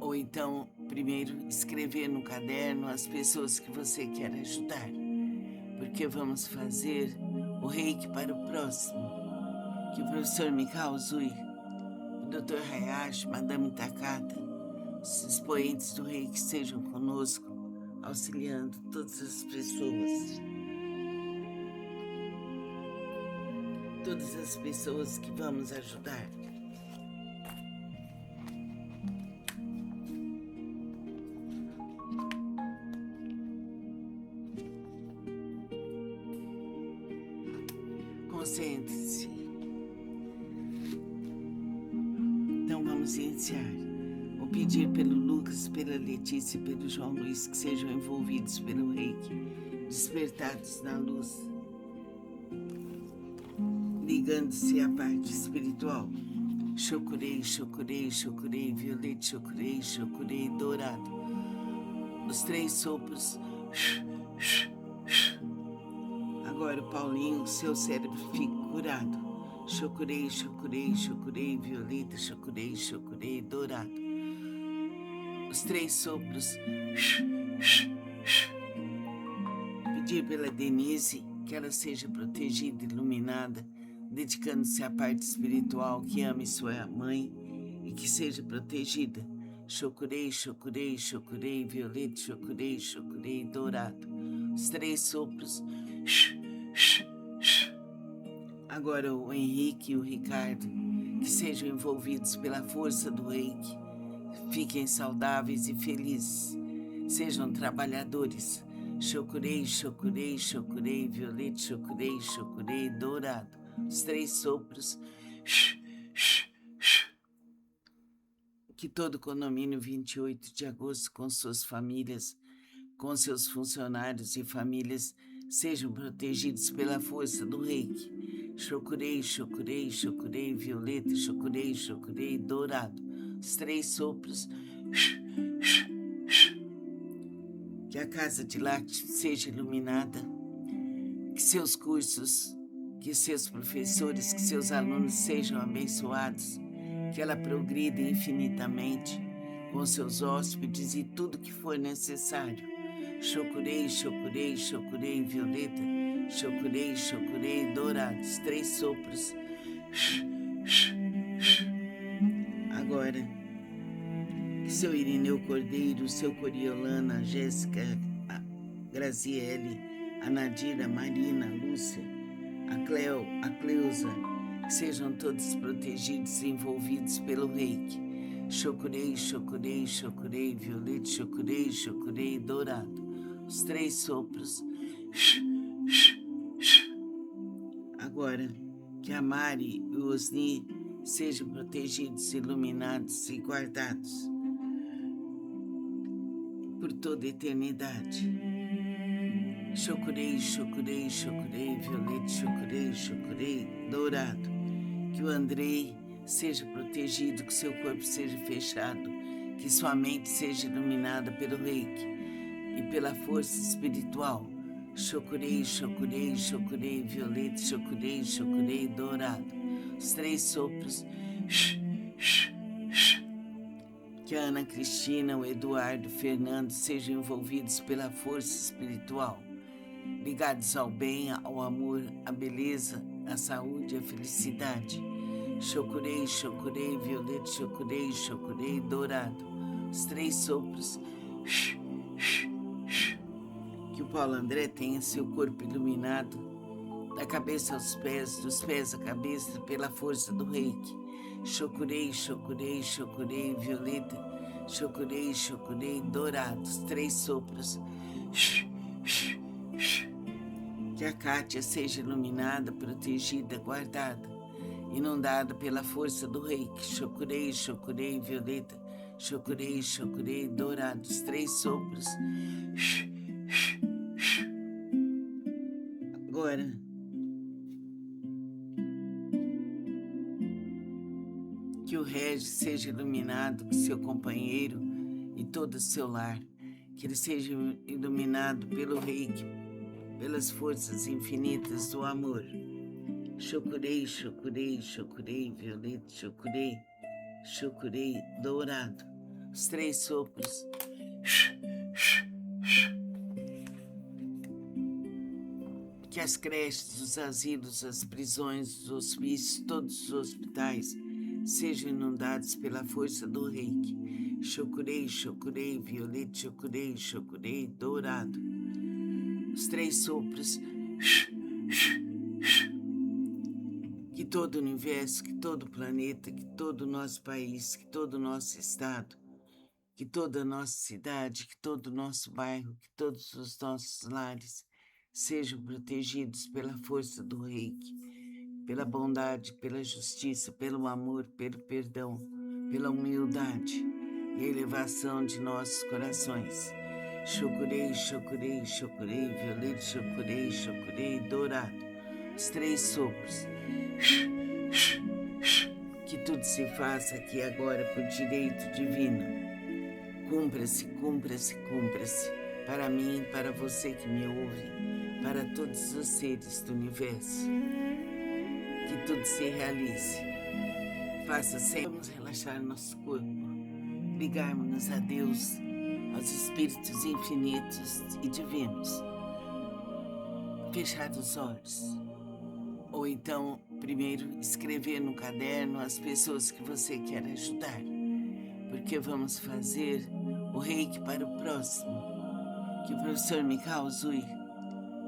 Ou então, primeiro, escrever no caderno as pessoas que você quer ajudar. Porque vamos fazer o reiki para o próximo. Que o professor Mikao Usui, o Dr. Hayashi, Madame Takata, os expoentes do reiki sejam conosco, auxiliando todas as pessoas. Todas as pessoas que vamos ajudar. Concentre-se. Então vamos iniciar. Vou pedir pelo Lucas, pela Letícia e pelo João Luiz que sejam envolvidos pelo reiki, despertados na luz, ligando-se à parte espiritual. Chokurei, chokurei, chokurei, violeta, chokurei, chokurei, dourado. Os 3 sopros. Agora, Paulinho, seu cérebro fica curado. Chokurei, chokurei, chokurei, violeta, chokurei, chokurei, dourado. Os 3 sopros. Pedir pela Denise que ela seja protegida, iluminada, dedicando-se à parte espiritual, que ame sua mãe e que seja protegida. Chokurei, chokurei, chokurei, violeta, chokurei, chokurei, dourado. Os 3 sopros. Agora o Henrique e o Ricardo, que sejam envolvidos pela força do reiki, fiquem saudáveis e felizes, sejam trabalhadores. Chokurei, chokurei, chokurei, violeta, chokurei, chokurei, dourado. Os 3 sopros. Que todo o condomínio 28 de agosto, com suas famílias, com seus funcionários e famílias, sejam protegidos pela força do reiki. Chokurei, chokurei, chokurei, violeta, chokurei, chokurei, dourado. Os 3 sopros. Que a casa de Lakshmi seja iluminada, que seus cursos, que seus professores, que seus alunos sejam abençoados, que ela progrida infinitamente com seus hóspedes e tudo que for necessário. Chokurei, chokurei, chokurei, violeta, chokurei, chokurei, dourados. 3 sopros. Agora, que seu Irineu Cordeiro, seu Coriolana, a Jéssica, a Graziele, a Nadira, a Marina, a Lúcia, a Cleo, a Cleusa, sejam todos protegidos e envolvidos pelo reiki. Chokurei, chokurei, chokurei, violeta, chokurei, chokurei, dourado. Os 3 sopros. Agora, que a Mari e o Osni sejam protegidos, iluminados e guardados por toda a eternidade. Chokurei, chokurei, chokurei, violeta, chokurei, chokurei, dourado. Que o Andrei seja protegido, que seu corpo seja fechado, que sua mente seja iluminada pelo reiki e pela força espiritual. Chokurei, chokurei, chokurei, violeta, chokurei, chokurei, dourado. Os 3 sopros. Que a Ana Cristina, o Eduardo, o Fernando sejam envolvidos pela força espiritual, ligados ao bem, ao amor, à beleza, à saúde, à felicidade. Chokurei, chokurei, violeta, chokurei, chokurei, dourado. Os 3 sopros. Que o Paulo André tenha seu corpo iluminado, da cabeça aos pés, dos pés à cabeça, pela força do reiki. Chokurei, chokurei, chokurei, violeta, chokurei, chokurei, dourado. Os 3 sopros. Que a Kátia seja iluminada, protegida, guardada, inundada pela força do reiki. Chokurei, chokurei, violeta, chokurei, chokurei, dourado. Os 3 sopros. Agora, que o Regis seja iluminado, que seu companheiro e todo o seu lar, que ele seja iluminado pelo reiki, pelas forças infinitas do amor. Chokurei, chokurei, chokurei, violeta, chokurei, chokurei, dourado. Os 3 sopros. Que as creches, os asilos, as prisões, os hospícios, todos os hospitais sejam inundados pela força do reiki. Chokurei, chokurei, violeta, chokurei, chokurei, dourado. Os 3 sopros. Que todo o universo, que todo o planeta, que todo o nosso país, que todo o nosso estado, que toda a nossa cidade, que todo o nosso bairro, que todos os nossos lares sejam protegidos pela força do reiki, pela bondade, pela justiça, pelo amor, pelo perdão, pela humildade e elevação de nossos corações. Chokurei, chokurei, chokurei, violeta, chokurei, chokurei, dourado. Os 3 sopros. Que tudo se faça aqui agora por direito divino. Cumpra-se, cumpra-se, cumpra-se. Para mim, para você que me ouve, para todos os seres do universo. Que tudo se realize. Faça sempre. Vamos relaxar nosso corpo, ligarmos-nos a Deus, aos espíritos infinitos e divinos. Fechar os olhos. Ou então, primeiro, escrever no caderno as pessoas que você quer ajudar. Porque vamos fazer o reiki para o próximo. Que o professor Mikao Uzui,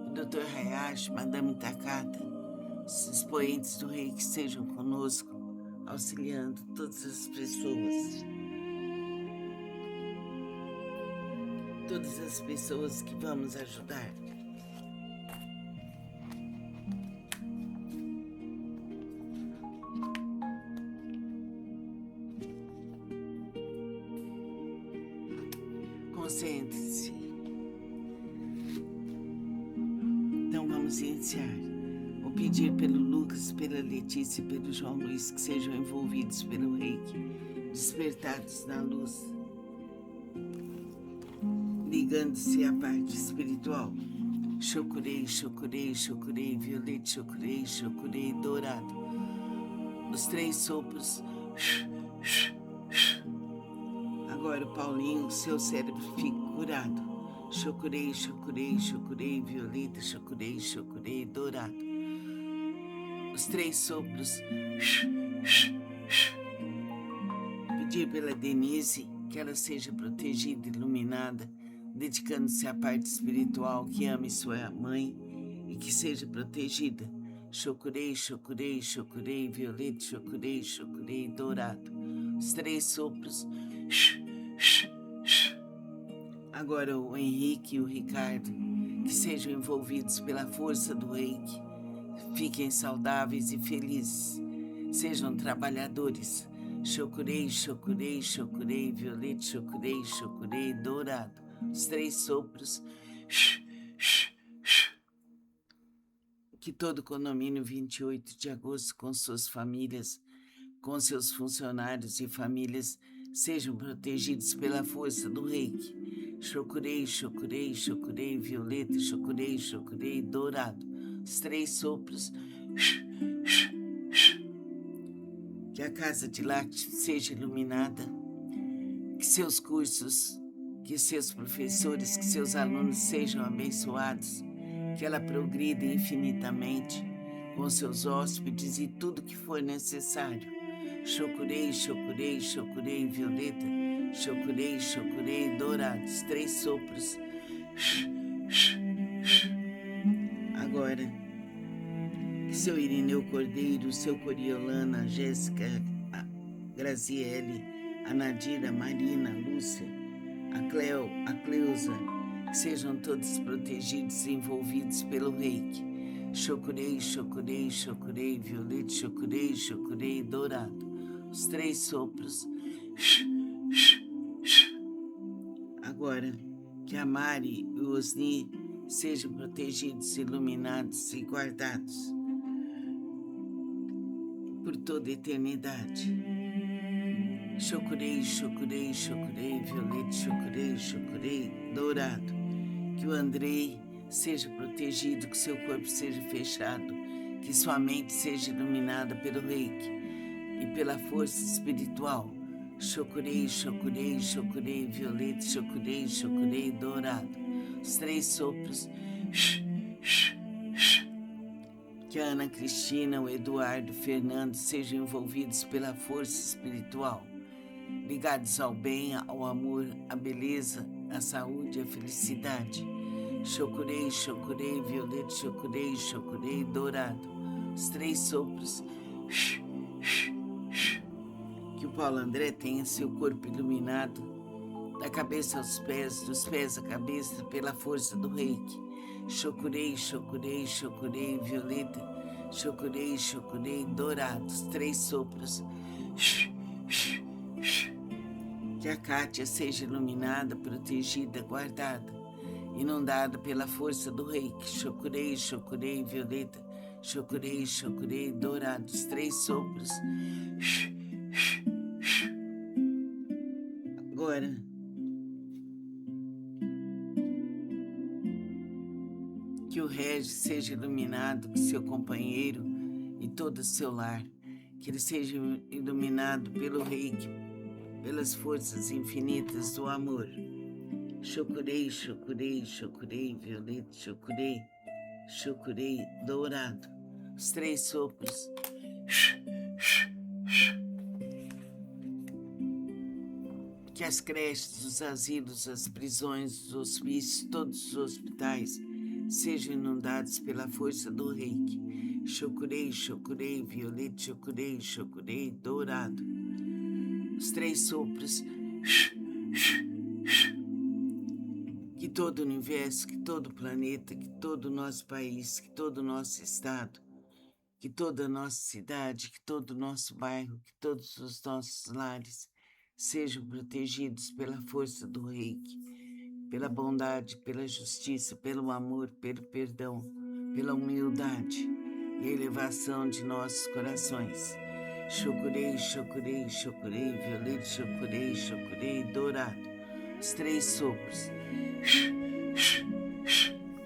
o Dr. Hayashi, Madame Takata, os expoentes do reiki estejam conosco, auxiliando todas as pessoas. Todas as pessoas que vamos ajudar. Concentre-se. Então vamos iniciar. Vou pedir pelo Lucas, pela Letícia e pelo João Luiz que sejam envolvidos pelo reiki, despertados na luz, ligando-se à parte espiritual. Chokurei, chokurei, chokurei, violeta, chokurei, chokurei, dourado. Os 3 sopros. Agora, Paulinho, seu cérebro fica curado. Chokurei, chokurei, chokurei, violeta, chokurei, chokurei, dourado. Os 3 sopros. Pedir pela Denise que ela seja protegida, iluminada, dedicando-se à parte espiritual, que ame sua mãe e que seja protegida. Chokurei, chokurei, chokurei, violeta, chokurei, chokurei, dourado. Os 3 sopros. Agora o Henrique e o Ricardo, que sejam envolvidos pela força do reiki, fiquem saudáveis e felizes, sejam trabalhadores. Chokurei, chokurei, chokurei, violeta, chokurei, chokurei, dourado. Os 3 sopros. Que todo o condomínio 28 de agosto, com suas famílias, com seus funcionários e famílias, sejam protegidos pela força do reiki. Chokurei, chokurei, chokurei, violeta, chokurei, chokurei, dourado. Os 3 sopros. Que a casa de Lakshmi seja iluminada, que seus cursos, que seus professores, que seus alunos sejam abençoados, que ela progrida infinitamente com seus hóspedes e tudo que for necessário. Chokurei, chokurei, chokurei, violeta, chokurei, chokurei, dourados, 3 sopros. Agora, que seu Irineu Cordeiro, seu Coriolana, Jéssica, a Graziele, a Nadira, a Marina, a Lúcia, a Cleo, a Cleusa, que sejam todos protegidos e envolvidos pelo reiki. Chokurei, chokurei, chokurei, violeta, chokurei, chokurei, dourado. Os 3 sopros. Agora, que a Mari e o Osni sejam protegidos, iluminados e guardados por toda a eternidade. Chokurei, chokurei, chokurei, violeta, chokurei, chokurei, dourado. Que o Andrei seja protegido, que seu corpo seja fechado, que sua mente seja iluminada pelo reiki e pela força espiritual. Chokurei, chokurei, chokurei, violeta, chokurei, chokurei, dourado. Os 3 sopros. Que a Ana Cristina, o Eduardo, o Fernando sejam envolvidos pela força espiritual, ligados ao bem, ao amor, à beleza, à saúde, à felicidade. Chokurei, chokurei, violeta, chokurei, chokurei, dourado. Os 3 sopros. Que o Paulo André tenha seu corpo iluminado, da cabeça aos pés, dos pés à cabeça, pela força do reiki. Chokurei, chokurei, chokurei, violeta, chokurei, chokurei, dourado. Os 3 sopros. Que a Kátia seja iluminada, protegida, guardada, inundada pela força do reiki. Chokurei, chokurei, violeta, chokurei, chokurei, dourado. Os 3 sopros. Agora, que o Regis seja iluminado, que seu companheiro e todo o seu lar, que ele seja iluminado pelo reiki, pelas forças infinitas do amor. Chokurei, chokurei, chokurei, violeta, chokurei, chokurei, dourado. Os 3 sopros. Que as creches, os asilos, as prisões, os hospícios, todos os hospitais sejam inundados pela força do reiki. Chokurei, chokurei, violeta, chokurei, chokurei, dourado. Os 3 sopros. Que todo o universo, que todo o planeta, que todo o nosso país, que todo o nosso estado, que toda a nossa cidade, que todo o nosso bairro, que todos os nossos lares sejam protegidos pela força do reiki, pela bondade, pela justiça, pelo amor, pelo perdão, pela humildade e elevação de nossos corações. Chokurei, chokurei, chokurei, violeta, chokurei, chokurei, dourado. Os 3 sopros.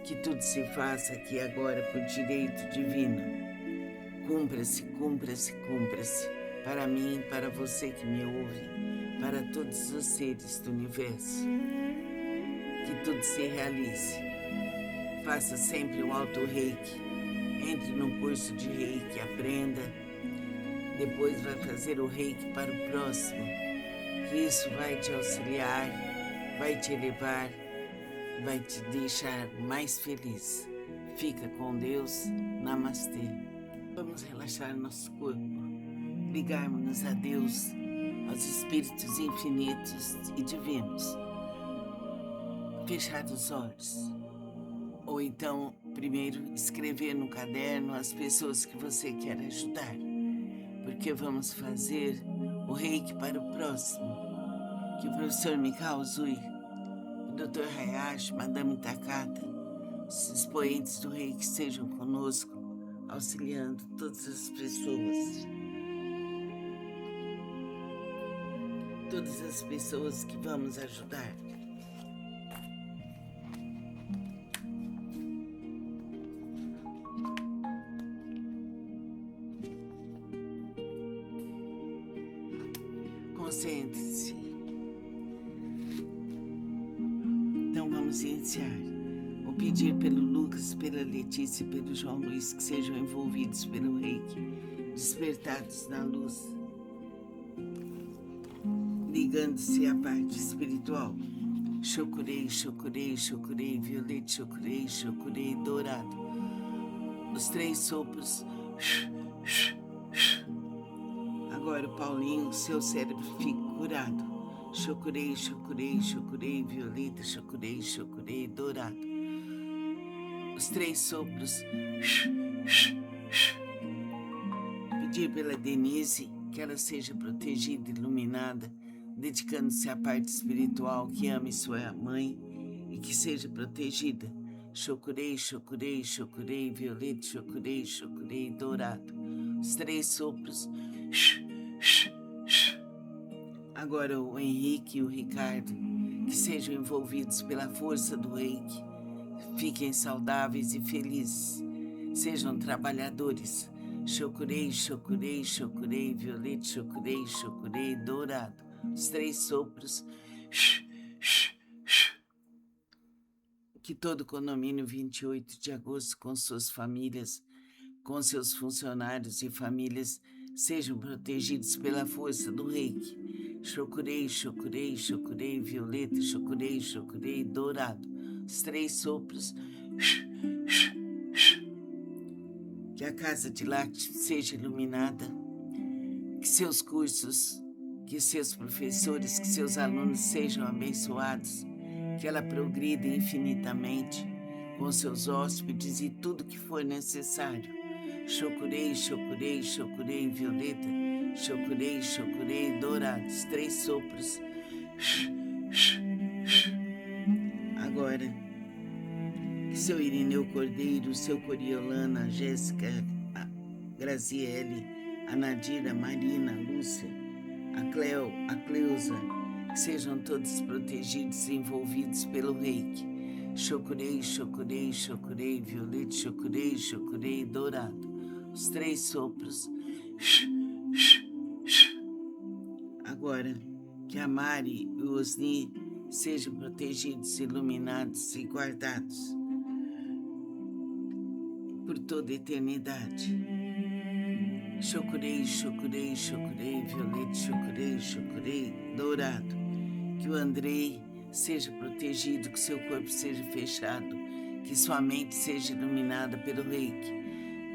Que tudo se faça aqui agora por direito divino. Cumpra-se, cumpra-se, cumpra-se. Para mim, para você que me ouve, para todos os seres do universo. Que tudo se realize. Faça sempre um auto-reiki. Entre num curso de reiki, aprenda. Depois vai fazer o reiki para o próximo. Que isso vai te auxiliar, vai te elevar, vai te deixar mais feliz. Fica com Deus. Namastê. Vamos relaxar nosso corpo, ligarmos-nos a Deus, aos espíritos infinitos e divinos. Fechar os olhos. Ou então, primeiro, escrever no caderno as pessoas que você quer ajudar. Porque vamos fazer o reiki para o próximo. Que o professor Mikao Uzui, o Dr. Hayashi, Madame Takata, os expoentes do reiki sejam conosco, auxiliando todas as pessoas. todas as pessoas que vamos ajudar. Concentre-se. Então vamos iniciar. Vou pedir pelo Lucas, pela Letícia e pelo João Luiz que sejam envolvidos pelo Reiki, despertados na luz, ligando-se à parte espiritual. Chokurei, chokurei, chokurei, violeta, chokurei, chokurei, dourado. Os 3 sopros. Agora, Paulinho, seu cérebro fica curado. Chokurei, chokurei, chokurei, violeta, chokurei, chokurei, dourado. Os 3 sopros. Pedir pela Denise que ela seja protegida, iluminada, dedicando-se à parte espiritual, que ame sua mãe e que seja protegida. Chokurei, chokurei, chokurei, violeta, chokurei, chokurei, dourado. Os 3 sopros. Agora o Henrique e o Ricardo, que sejam envolvidos pela força do Reiki, fiquem saudáveis e felizes, sejam trabalhadores. Chokurei, chokurei, chokurei, violeta, chokurei, chokurei, dourado. Os 3 sopros. Que todo condomínio 28 de agosto, com suas famílias, com seus funcionários e famílias, sejam protegidos pela força do Reiki. Chokurei, chokurei, chokurei, violeta, chokurei, chokurei, dourado. Os 3 sopros. Que a casa de Lácteo seja iluminada, que seus cursos, que seus professores, que seus alunos sejam abençoados, que ela progrida infinitamente com seus hóspedes e tudo que for necessário. Chokurei, chokurei, chokurei, violeta, chokurei, chokurei, dourados. 3 sopros. Agora, que seu Irineu Cordeiro, seu Coriolana, a Jéssica, a Graziele, a Nadira, a Marina, a Lúcia, a Cleo, a Cleusa, que sejam todos protegidos e envolvidos pelo Reiki. Chokurei, chokurei, chokurei, violeta, chokurei, chokurei, dourado. Os 3 sopros. Agora, que a Mari e o Osni sejam protegidos, iluminados e guardados por toda a eternidade. Chokurei, chokurei, chokurei, violeta, chokurei, chokurei, dourado. Que o Andrei seja protegido, que seu corpo seja fechado, que sua mente seja iluminada pelo Reiki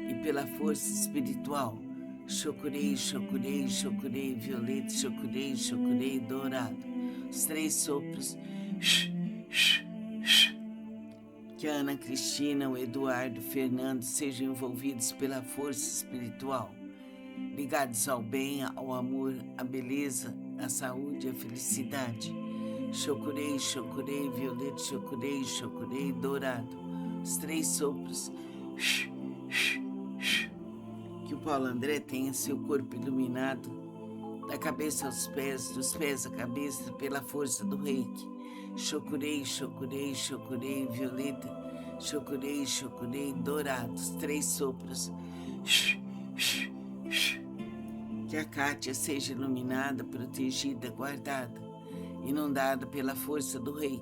e pela força espiritual. Chokurei, chokurei, chokurei, violeta, chokurei, chokurei, dourado. Os 3 sopros. Que a Ana Cristina, o Eduardo, o Fernando sejam envolvidos pela força espiritual, ligados ao bem, ao amor, à beleza, à saúde, à felicidade. Chokurei, chokurei, violeta, chokurei, chokurei, dourado. Os 3 sopros. Que o Paulo André tenha seu corpo iluminado, da cabeça aos pés, dos pés à cabeça, pela força do Reiki. Chokurei, chokurei, chokurei, violeta, chokurei, chokurei, dourado. Os 3 sopros. Que a Kátia seja iluminada, protegida, guardada, inundada pela força do Reiki.